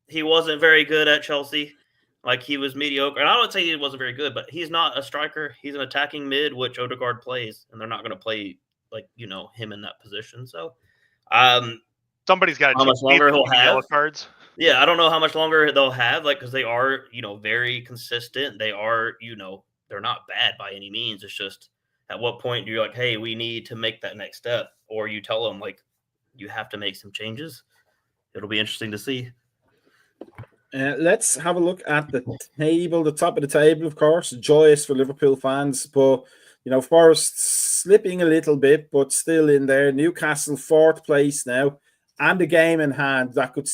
He wasn't very good at Chelsea. Like he was mediocre. And I don't say he wasn't very good, but he's not a striker. He's an attacking mid, which Odegaard plays, and they're not going to play like, him in that position. So somebody's got to how much longer he'll have yellow cards. Yeah, I don't know how much longer they'll have, like, because they are, very consistent. They are, they're not bad by any means. It's just at what point you're like, hey, we need to make that next step, or you tell them like you have to make some changes. It'll be interesting to see. Let's have a look at the table, the top of the table, of course. Joyous for Liverpool fans, but Forest slipping a little bit, but still in there. Newcastle 4th place now, and a game in hand that could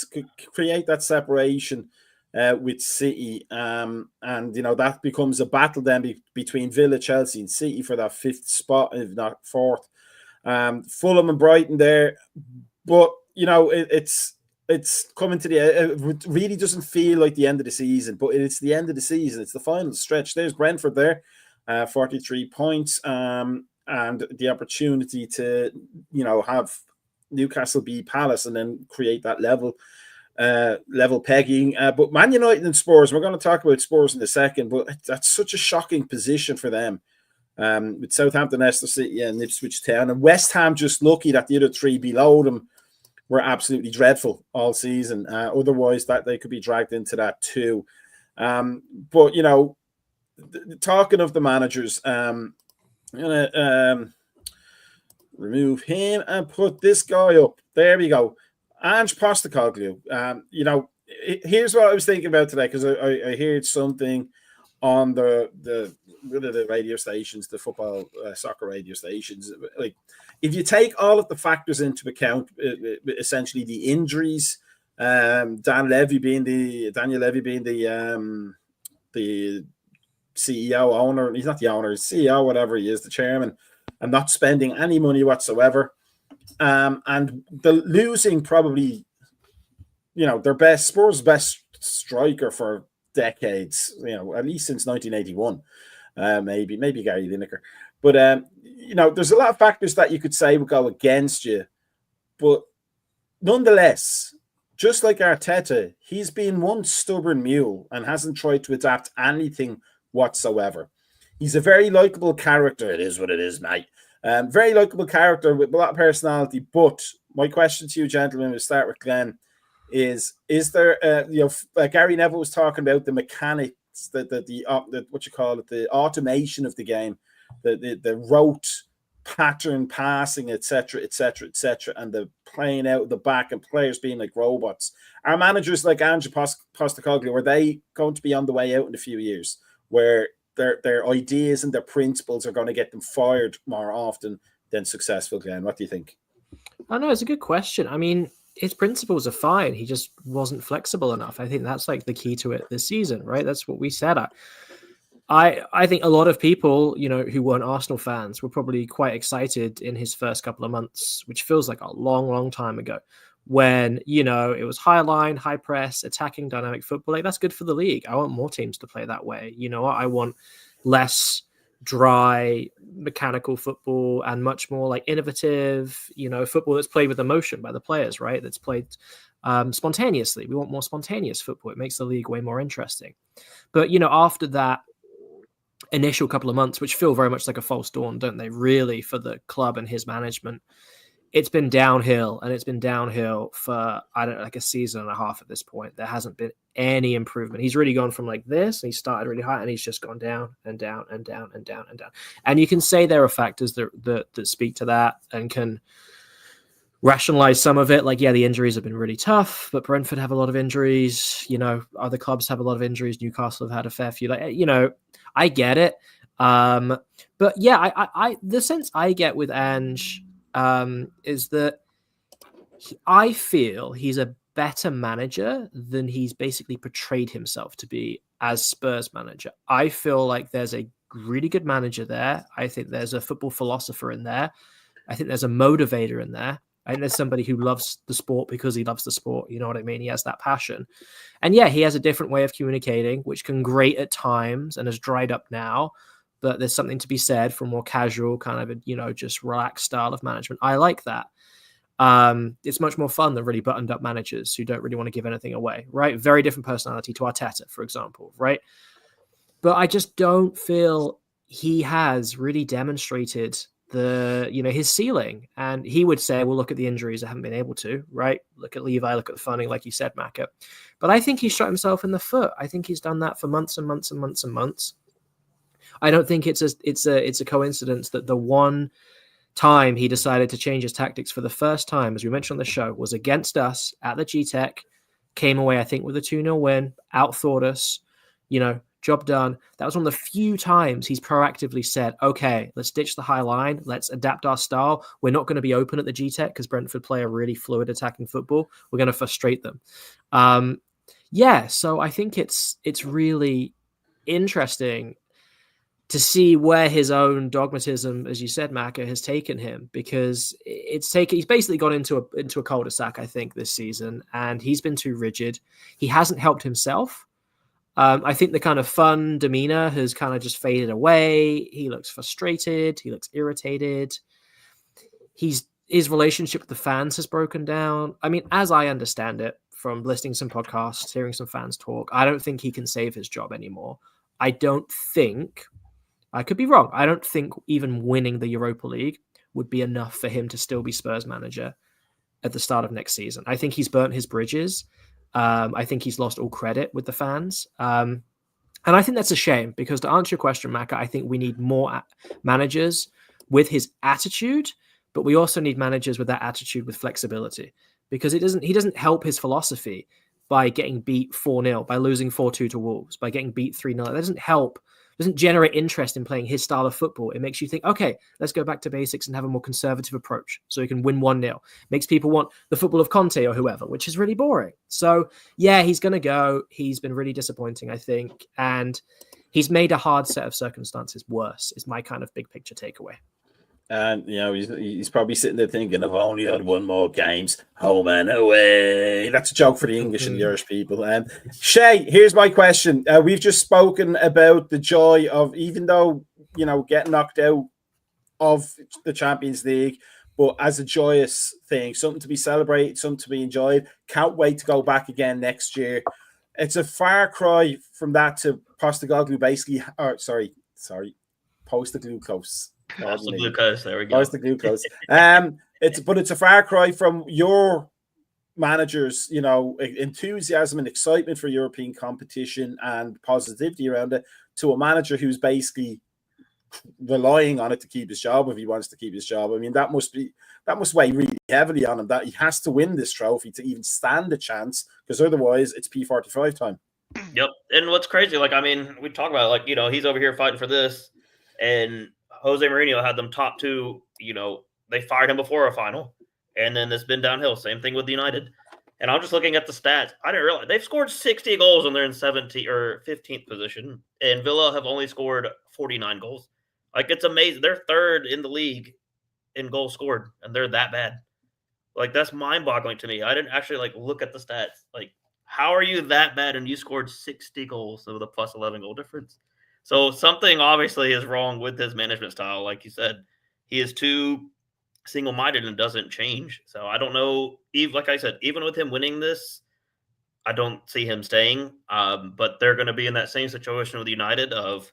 create that separation with City. And that becomes a battle then between Villa, Chelsea, and City for that 5th spot, if not 4th. Fulham and Brighton there, but it's coming to it really doesn't feel like the end of the season, but it's the end of the season. It's the final stretch. There's Brentford there, 43 points, and the opportunity to, have Newcastle beat Palace and then create that level pegging. But Man United and Spurs, we're going to talk about Spurs in a second, but that's such a shocking position for them. With Southampton, Leicester City, and Ipswich Town, and West Ham just lucky that the other 3 below them were absolutely dreadful all season. Otherwise, that they could be dragged into that too. But talking of the managers, I'm gonna remove him and put this guy up. There we go, Ange Postecoglou. Here's what I was thinking about today, because I heard something on the radio stations, the football soccer radio stations. Like, if you take all of the factors into account, essentially the injuries, Daniel Levy being the CEO owner, he's not the owner, he's CEO, whatever he is, the chairman, and not spending any money whatsoever, and the losing probably, their Spurs' best striker for decades, at least since 1981, maybe Gary Lineker. But there's a lot of factors that you could say would go against you, but nonetheless, just like Arteta, he's been one stubborn mule and hasn't tried to adapt anything whatsoever. He's a very likable character. It is what it is, mate. Very likable character with a lot of personality. But my question to you, gentlemen, we'll start with Glenn, is there Gary Neville was talking about the mechanics, the what you call it, the automation of the game, the rote pattern passing, etc., and the playing out of the back and players being like robots. Are managers like Ange Postecoglou, are they going to be on the way out in a few years, where their ideas and their principles are going to get them fired more often than successful? Glenn, what do you think? I know, it's a good question. I mean, his principles are fine. He just wasn't flexible enough. I think that's like the key to it this season, right? That's what we said. I think a lot of people, who weren't Arsenal fans were probably quite excited in his first couple of months, which feels like a long, long time ago, when, it was high line, high press, attacking dynamic football. Like, that's good for the league. I want more teams to play that way. I want less dry mechanical football and much more like innovative, football that's played with emotion by the players, right? That's played spontaneously. We want more spontaneous football. It makes the league way more interesting. But, after that initial couple of months, which feel very much like a false dawn, don't they, really, for the club and his management, it's been downhill, and it's been downhill for, like a season and a half at this point. There hasn't been any improvement. He's really gone from like this, and he started really high, and he's just gone down and down and down and down and down. And you can say there are factors that speak to that and can rationalize some of it. Like, yeah, the injuries have been really tough, but Brentford have a lot of injuries. Other clubs have a lot of injuries. Newcastle have had a fair few. I get it. But yeah, I the sense I get with Ange is that I feel he's a better manager than he's basically portrayed himself to be as Spurs manager. I feel like there's a really good manager there. I think there's a football philosopher in there. I think there's a motivator in there. I think there's somebody who loves the sport because he loves the sport. You know what I mean? He has that passion. And yeah, he has a different way of communicating, which can grate at times and has dried up now. But there's something to be said for a more casual kind of, just relaxed style of management. I like that. It's much more fun than really buttoned up managers who don't really want to give anything away, right? Very different personality to Arteta, for example, right? But I just don't feel he has really demonstrated his ceiling. And he would say, well, look at the injuries. I haven't been able to, right? Look at Levi, look at the funding, like you said, Macca. But I think he shot himself in the foot. I think he's done that for months and months and months and months. I don't think it's a coincidence that the one time he decided to change his tactics for the first time, as we mentioned on the show, was against us at the G-Tech, came away, I think, with a 2-0 win, outthought us, job done. That was one of the few times he's proactively said, okay, let's ditch the high line. Let's adapt our style. We're not going to be open at the GTEC because Brentford play a really fluid attacking football. We're going to frustrate them. So I think it's really interesting to see where his own dogmatism, as you said, Maka, has taken him, because he's basically got into a cul-de-sac, I think, this season, and he's been too rigid. He hasn't helped himself. I think the kind of fun demeanor has kind of just faded away. He looks frustrated. He looks irritated. His relationship with the fans has broken down. I mean, as I understand it, from listening to some podcasts, hearing some fans talk, I don't think he can save his job anymore. I don't think, I could be wrong, I don't think even winning the Europa League would be enough for him to still be Spurs manager at the start of next season. I think he's burnt his bridges. I think he's lost all credit with the fans. And I think that's a shame, because to answer your question, Maka, I think we need more managers with his attitude, but we also need managers with that attitude with flexibility, because he doesn't help his philosophy by getting beat 4-0, by losing 4-2 to Wolves, by getting beat 3-0. That doesn't help. Doesn't generate interest in playing his style of football. It makes you think, okay, let's go back to basics and have a more conservative approach so he can win 1-0. Makes people want the football of Conte or whoever, which is really boring. So, yeah, he's going to go. He's been really disappointing, I think. And he's made a hard set of circumstances worse, is my kind of big picture takeaway. And, he's probably sitting there thinking, I've only had one more games, home and away. That's a joke for the English and the Irish people. Shay, here's my question. We've just spoken about the joy of, even though, getting knocked out of the Champions League, but as a joyous thing, something to be celebrated, something to be enjoyed. Can't wait to go back again next year. It's a far cry from that to Postecoglou basically, Postecoglou. That's the glucose. There we go. That's the glucose. It's a far cry from your managers, enthusiasm and excitement for European competition and positivity around it, to a manager who's basically relying on it to keep his job if he wants to keep his job. I mean, that must weigh really heavily on him, that he has to win this trophy to even stand a chance, because otherwise it's P45 time. Yep. And what's crazy, we talk about it, he's over here fighting for this, and Jose Mourinho had them top two. They fired him before a final, and then it's been downhill. Same thing with United. And I'm just looking at the stats. I didn't realize they've scored 60 goals and they're in 17th or 15th position, and Villa have only scored 49 goals. It's amazing. They're third in the league in goals scored, and they're that bad. That's mind-boggling to me. I didn't actually look at the stats. How are you that bad and you scored 60 goals with a plus 11 goal difference? So something obviously is wrong with his management style. Like you said, he is too single-minded and doesn't change. So I don't know. Like I said, even with him winning this, I don't see him staying. But they're going to be in that same situation with United of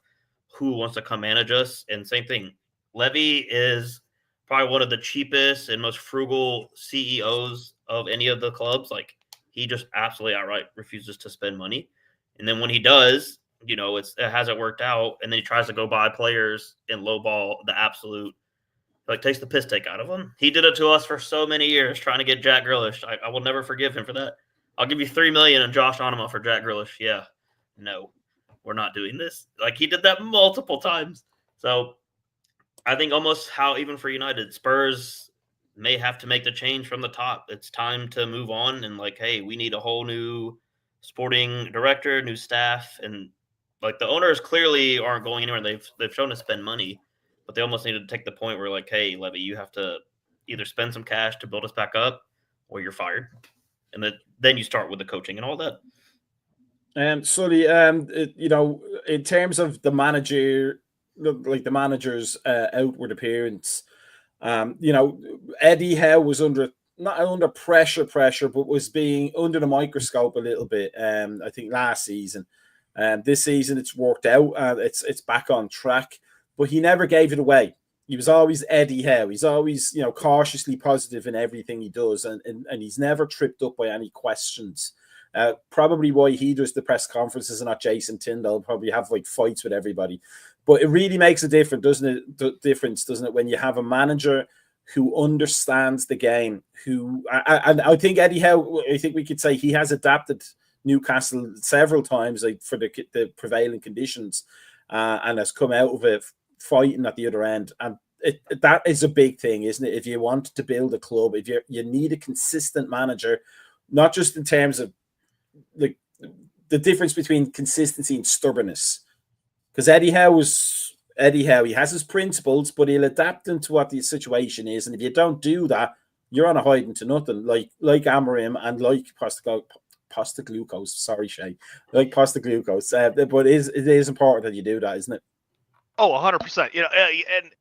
who wants to come manage us. And same thing. Levy is probably one of the cheapest and most frugal CEOs of any of the clubs. He just absolutely outright refuses to spend money. And then when he does, it hasn't worked out, and then he tries to go buy players and lowball the absolute, takes the piss take out of them. He did it to us for so many years, trying to get Jack Grealish. I will never forgive him for that. I'll give you $3 million and Josh Onema for Jack Grealish. Yeah, no, we're not doing this. He did that multiple times. So I think almost how even for United, Spurs may have to make the change from the top. It's time to move on and hey, we need a whole new sporting director, new staff, and the owners clearly aren't going anywhere. They've shown to spend money, but they almost need to take the point where hey, Levy, you have to either spend some cash to build us back up, or you're fired, and then you start with the coaching and all that. Sully, in terms of the manager, the manager's outward appearance, Eddie Howe was not under pressure, but was being under the microscope a little bit. I think last season. This season it's worked out. It's back on track, but he never gave it away. He was always Eddie Howe. He's always cautiously positive in everything he does, and he's never tripped up by any questions. Probably why he does the press conferences and not Jason Tyndall. Probably have fights with everybody, but it really makes a difference, doesn't it? When you have a manager who understands the game, and I think Eddie Howe, I think we could say he has adapted Newcastle several times, like for the prevailing conditions, and has come out of it fighting at the other end. And that is a big thing, isn't it? If you want to build a club, if you need a consistent manager, not just in terms of the difference between consistency and stubbornness. Because Eddie Howe, he has his principles, but he'll adapt them to what the situation is. And if you don't do that, you're on a hiding to nothing, like Amorim and like Postecoglou. Sorry, Shay, like Postecoglou. But it is important that you do that, isn't it? Oh, 100%. And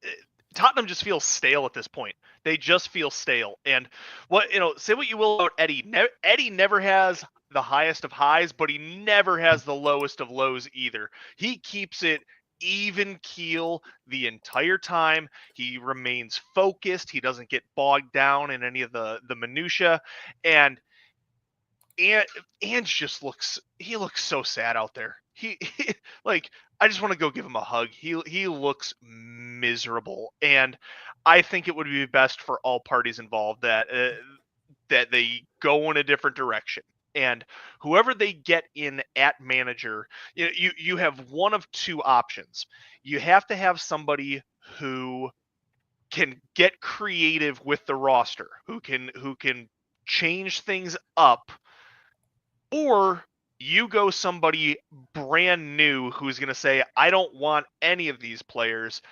Tottenham just feels stale at this point. They just feel stale. And say what you will about Eddie. Eddie never has the highest of highs, but he never has the lowest of lows either. He keeps it even keel the entire time. He remains focused. He doesn't get bogged down in any of the minutia. And Ange just looks so sad out there. He like, I just want to go give him a hug. He looks miserable, and I think it would be best for all parties involved that they go in a different direction. And whoever they get in at manager, you have one of two options. You have to have somebody who can get creative with the roster, who can change things up, or you go somebody brand new who's going to say, I don't want any of these players.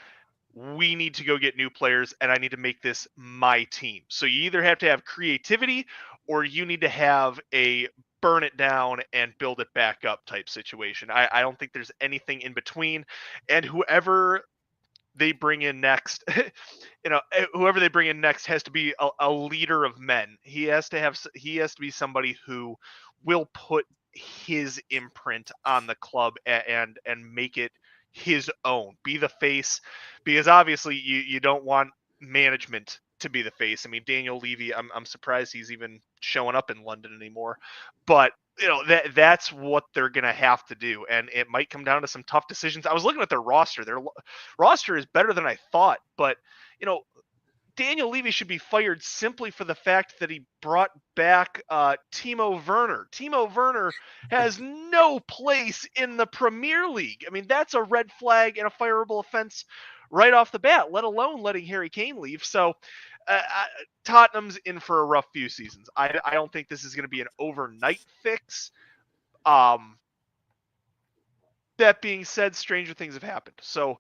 We need to go get new players, and I need to make this my team. So you either have to have creativity, or you need to have a burn it down and build it back up type situation. I don't think there's anything in between. And whoever they bring in next, whoever they bring in next has to be a leader of men. He has to be somebody who will put his imprint on the club and make it his own, be the face, because obviously you don't want management to be the face. I mean, Daniel Levy, I'm surprised he's even showing up in London anymore, but that's what they're going to have to do. And it might come down to some tough decisions. I was looking at their roster. Their roster is better than I thought, but Daniel Levy should be fired simply for the fact that he brought back Timo Werner. Timo Werner has no place in the Premier League. I mean, that's a red flag and a fireable offense right off the bat, let alone letting Harry Kane leave. So Tottenham's in for a rough few seasons. I don't think this is going to be an overnight fix. That being said, stranger things have happened. So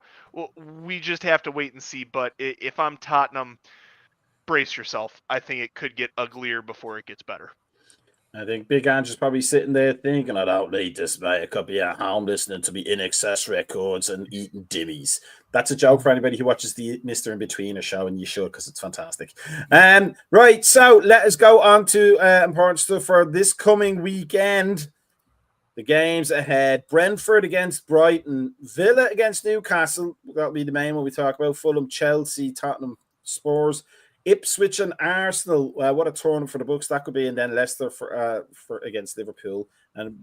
we just have to wait and see. But if I'm Tottenham, brace yourself. I think it could get uglier before it gets better. I think Big Ange is probably sitting there thinking, I don't need this, mate. I could be at home listening to me In Excess records and eating dimmies. That's a joke for anybody who watches the Mr. In-Betweener show, and you should, because it's fantastic. Right, so let us go on to important stuff for this coming weekend. The games ahead: Brentford against Brighton, Villa against Newcastle. That'll be the main one we talk about. Fulham, Chelsea, Tottenham, Spurs, Ipswich and Arsenal. What a tournament for the books that could be. And then Leicester for against Liverpool. And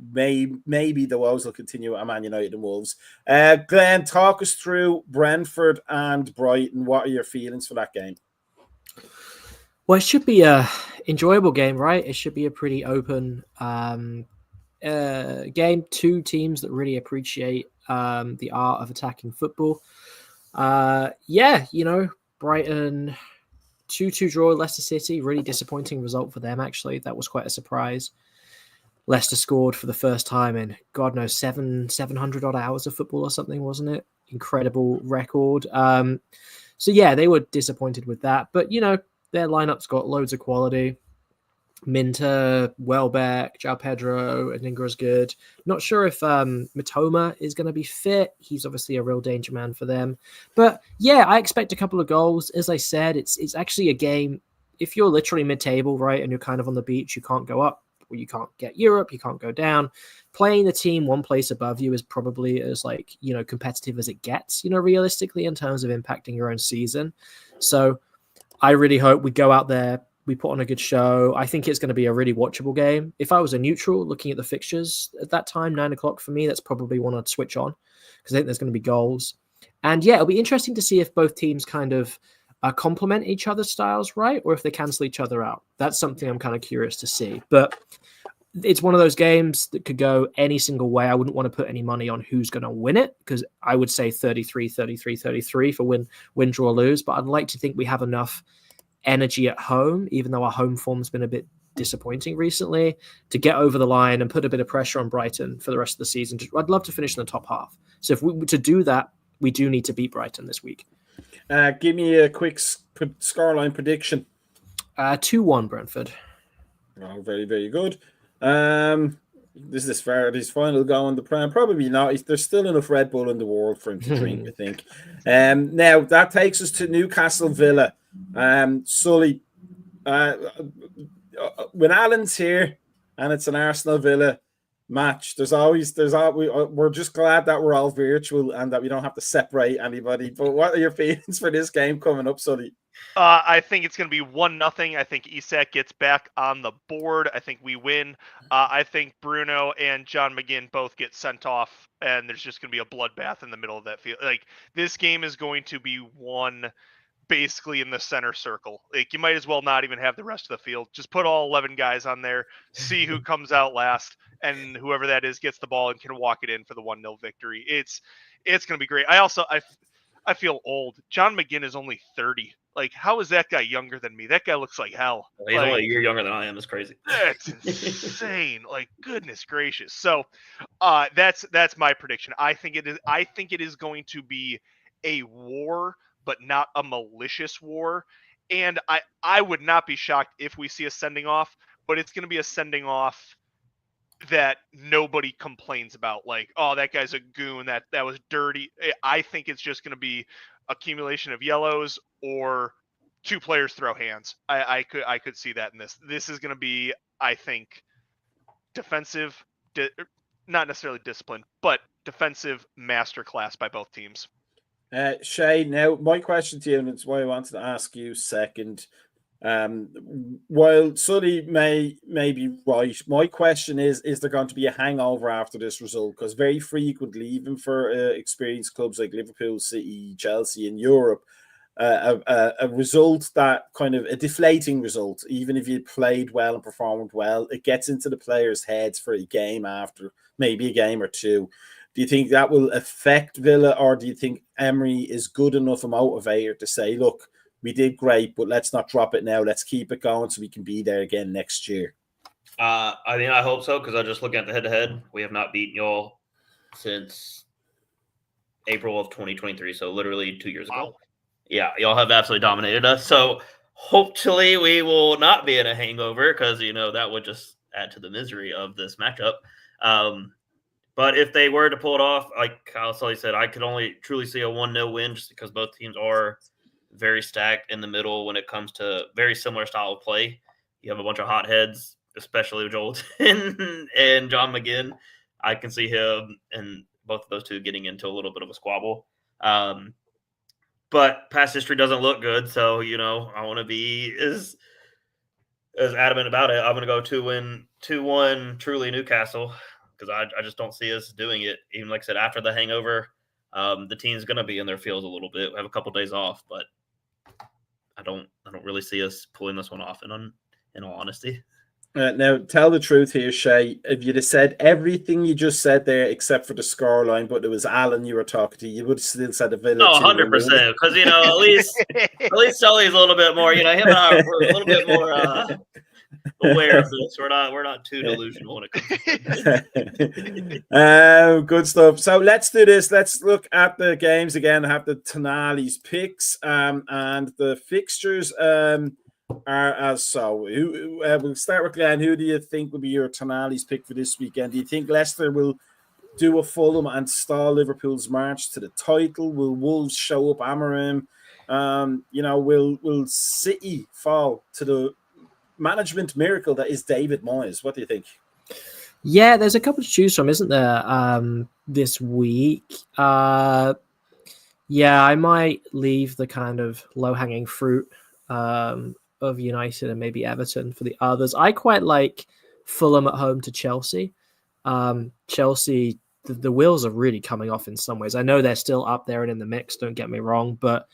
maybe the woes will continue at Man United and Wolves. Glenn, talk us through Brentford and Brighton. What are your feelings for that game? Well, it should be a enjoyable game, right? It should be a pretty open game. Two teams that really appreciate the art of attacking football. Brighton 2-2 draw Leicester City. Really disappointing result for them, actually. That was quite a surprise. Leicester scored for the first time in, God knows, 700 odd hours of football or something, wasn't it? Incredible record. So yeah, they were disappointed with that. But, their lineup's got loads of quality. Minter, Welbeck, João Pedro, and Ingra's good. Not sure if Mitoma is going to be fit. He's obviously a real danger man for them. But yeah, I expect a couple of goals. As I said, it's actually a game. If you're literally mid-table, right, and you're kind of on the beach, you can't go up, or you can't get Europe, you can't go down. Playing the team one place above you is probably as competitive as it gets, realistically, in terms of impacting your own season. So I really hope we go out there, we put on a good show. I think it's going to be a really watchable game. If I was a neutral looking at the fixtures at that time, 9:00 for me, that's probably one I'd switch on because I think there's going to be goals. And yeah, it'll be interesting to see if both teams kind of complement each other's styles, right? Or if they cancel each other out. That's something I'm kind of curious to see. But it's one of those games that could go any single way. I wouldn't want to put any money on who's going to win it, because I would say 33 for win, draw, lose. But I'd like to think we have enough energy at home, even though our home form's been a bit disappointing recently, to get over the line and put a bit of pressure on Brighton for the rest of the season. I'd love to finish in the top half. So if we were to do that, we do need to beat Brighton this week. Give me a quick scoreline prediction. 2-1 Brentford. Oh, very, very good. This is Farady's final go on the Prem. Probably not. There's still enough Red Bull in the world for him to drink, I think. Now, that takes us to Newcastle Villa. Sully, when Alan's here and it's an Arsenal Villa match, we're just glad that we're all virtual and that we don't have to separate anybody. But what are your feelings for this game coming up, Sully? I think it's going to be 1-0. I think Isak gets back on the board. I think we win. I think Bruno and John McGinn both get sent off, and there's just going to be a bloodbath in the middle of that field. Like, this game is going to be won basically in the center circle. Like, you might as well not even have the rest of the field. Just put all 11 guys on there, see who comes out last, and whoever that is gets the ball and can walk it in for the 1-0 victory. It's going to be great. I feel old. John McGinn is only 30. Like, how is that guy younger than me? That guy looks like hell. He's only a year younger than I am. It's crazy. That's insane. Like, goodness gracious. So, that's my prediction. I think it is going to be a war, but not a malicious war. And I would not be shocked if we see a sending off, but it's going to be a sending off that nobody complains about. Like, oh, that guy's a goon. That was dirty. I think it's just going to be accumulation of yellows or two players throw hands. I could see that in this. This is going to be, I think, defensive, not necessarily disciplined, but defensive masterclass by both teams. Shay, now my question to you, and it's why I wanted to ask you second. While Sully may be right, my question is there going to be a hangover after this result? Because very frequently, even for experienced clubs like Liverpool, City, Chelsea in Europe, a result that kind of a deflating result, even if you played well and performed well, it gets into the players' heads for a game after, maybe a game or two. Do you think that will affect Villa, or do you think Emery is good enough a motivator to say, look, we did great, but let's not drop it now. Let's keep it going so we can be there again next year? I mean, I hope so, because I just look at the head-to-head. We have not beaten y'all since April of 2023, so literally 2 years ago. Yeah, y'all have absolutely dominated us. So hopefully we will not be in a hangover, because, that would just add to the misery of this matchup. But if they were to pull it off, like Kyle Sully said, I could only truly see a 1-0 win, just because both teams are very stacked in the middle when it comes to very similar style of play. You have a bunch of hotheads, especially Joelton and John McGinn. I can see him and both of those two getting into a little bit of a squabble. But past history doesn't look good, so I want to be as adamant about it. I'm going to go 2-1 truly Newcastle, because I just don't see us doing it. Even like I said, after the hangover, the team's going to be in their feels a little bit. We have a couple days off, but I don't really see us pulling this one off. In all honesty. Now, tell the truth here, Shay. If you'd have said everything you just said there, except for the scoreline, but it was Alan you were talking to, you would have still said a Villa. No, 100%. Because at least Sully's a little bit more. Him and I are a little bit more aware of this. We're not too delusional when it comes to good stuff. So let's do this. Let's look at the games again. I have the Tonali's picks and the fixtures are as so. We'll start with Glenn. Who do you think will be your Tonali's pick for this weekend? Do you think Leicester will do a Fulham and stall Liverpool's march to the title? Will Wolves show up Amorim? Will City fall to the management miracle that is David Moyes? What do you think? Yeah, there's a couple to choose from, isn't there, this week? Yeah, I might leave the kind of low-hanging fruit of United and maybe Everton for the others. I quite like Fulham at home to Chelsea. Chelsea, the wheels are really coming off in some ways. I know they're still up there and in the mix, don't get me wrong, but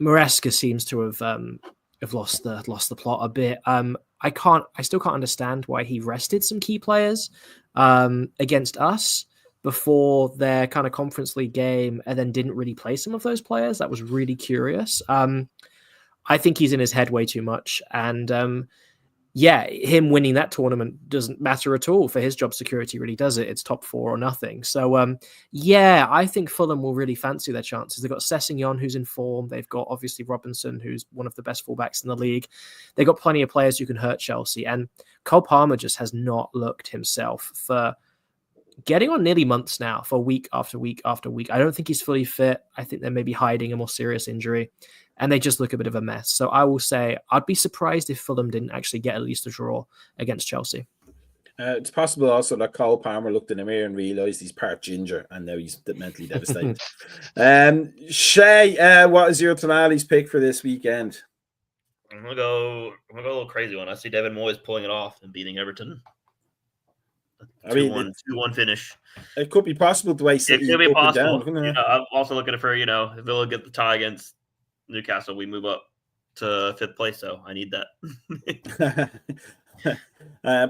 Maresca seems to have lost the plot a bit. I still can't understand why he rested some key players against us before their kind of Conference League game and then didn't really play some of those players. That was really curious. I think he's in his head way too much. And him winning that tournament doesn't matter at all for his job security, really, does it? It's top 4 or nothing. So, I think Fulham will really fancy their chances. They've got Sessegnon, who's in form. They've got, obviously, Robinson, who's one of the best fullbacks in the league. They've got plenty of players who can hurt Chelsea. And Cole Palmer just has not looked himself for getting on nearly months now, for week after week after week. I don't think he's fully fit. I think they're maybe hiding a more serious injury. And they just look a bit of a mess. So I will say I'd be surprised if Fulham didn't actually get at least a draw against Chelsea. It's possible also that Cole Palmer looked in the mirror and realised he's part ginger and now he's mentally devastated. Shay, what is your Tonali's pick for this weekend? I'm gonna go a little crazy one. I see David Moyes pulling it off and beating Everton. 2-1 finish. It could be possible the way City it could be possible. Down, I'm also looking for, if Villa get the tie against Newcastle, we move up to 5th place. So I need that.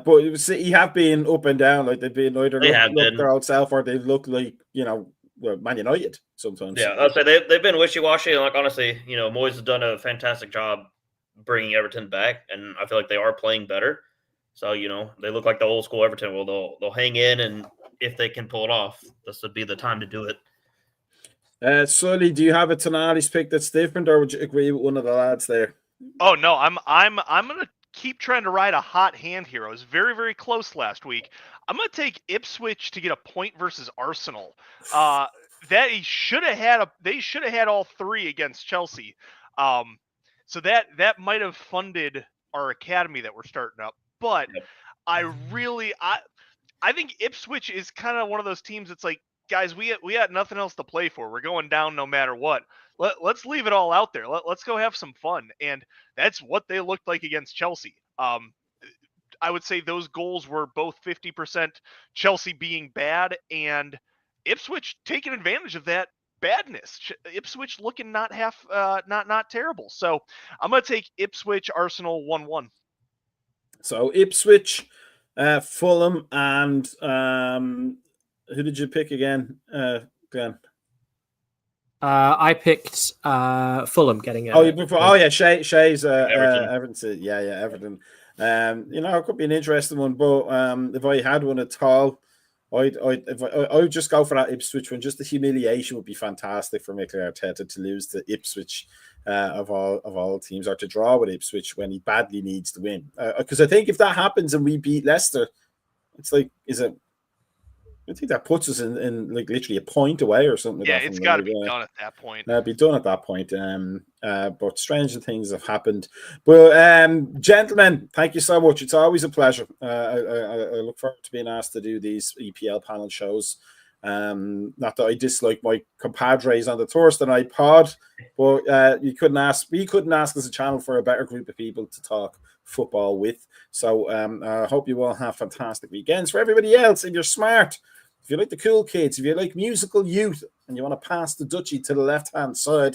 But City have been up and down. Like they've been either look their old self or they've looked like Man United sometimes. Yeah, I'll say they've been wishy-washy. And like honestly, Moyes has done a fantastic job bringing Everton back, and I feel like they are playing better. So, they look like the old school Everton. Well, they'll hang in, and if they can pull it off, this would be the time to do it. Sully, do you have a Tonali's pick that's different, or would you agree with one of the lads there? Oh no, I'm gonna keep trying to ride a hot hand here. I was very, very close last week. I'm gonna take Ipswich to get a point versus Arsenal. They should have had all 3 against Chelsea. So that might have funded our academy that we're starting up. But yep. I think Ipswich is kind of one of those teams that's like, guys, we got nothing else to play for. We're going down no matter what. Let's leave it all out there. Let's go have some fun. And that's what they looked like against Chelsea. I would say those goals were both 50% Chelsea being bad and Ipswich taking advantage of that badness. Ipswich looking not terrible. So I'm going to take Ipswich Arsenal 1-1. So Ipswich, Fulham, and who did you pick again, Glenn? I picked Fulham getting it. Shay's Everton. Yeah, Everton. It could be an interesting one, but if I had one at all, I would just go for that Ipswich one. Just the humiliation would be fantastic for Mikel Arteta to lose to Ipswich of all teams, or to draw with Ipswich when he badly needs to win. Because I think if that happens and we beat Leicester, it's like, I think that puts us in like literally a point away or something. Yeah, it's got to be done at that point. Be done at that point. But stranger things have happened. But gentlemen, thank you so much. It's always a pleasure. I look forward to being asked to do these EPL panel shows. Not that I dislike my compadres on the Thursday night pod, but we couldn't ask as a channel for a better group of people to talk football with. So I hope you all have fantastic weekends. For everybody else, if you're smart, if you like the cool kids, if you like musical youth and you want to pass the duchy to the left-hand side,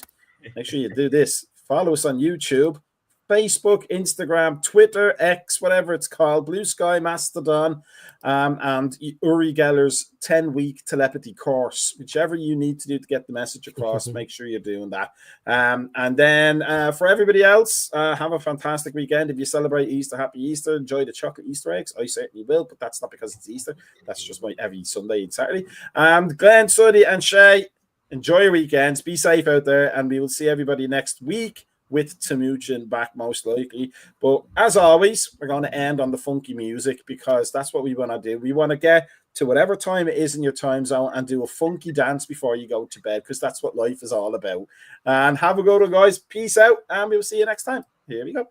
make sure you do this. Follow us on YouTube, Facebook, Instagram, Twitter, X, whatever it's called, Blue Sky, Mastodon, and Uri Geller's 10-week telepathy course. Whichever you need to do to get the message across, make sure you're doing that. And then for everybody else, have a fantastic weekend. If you celebrate Easter, happy Easter. Enjoy the chocolate Easter eggs. I certainly will, but that's not because it's Easter. That's just my every Sunday and Saturday. Glenn, Suddy, and Shay, enjoy your weekends. Be safe out there, and we will see everybody next week with Timuchin back most likely. But as always, we're going to end on the funky music because that's what we want to do. We want to get to whatever time it is in your time zone and do a funky dance before you go to bed, because that's what life is all about. And have a good one, guys. Peace out, and we'll see you next time. Here we go.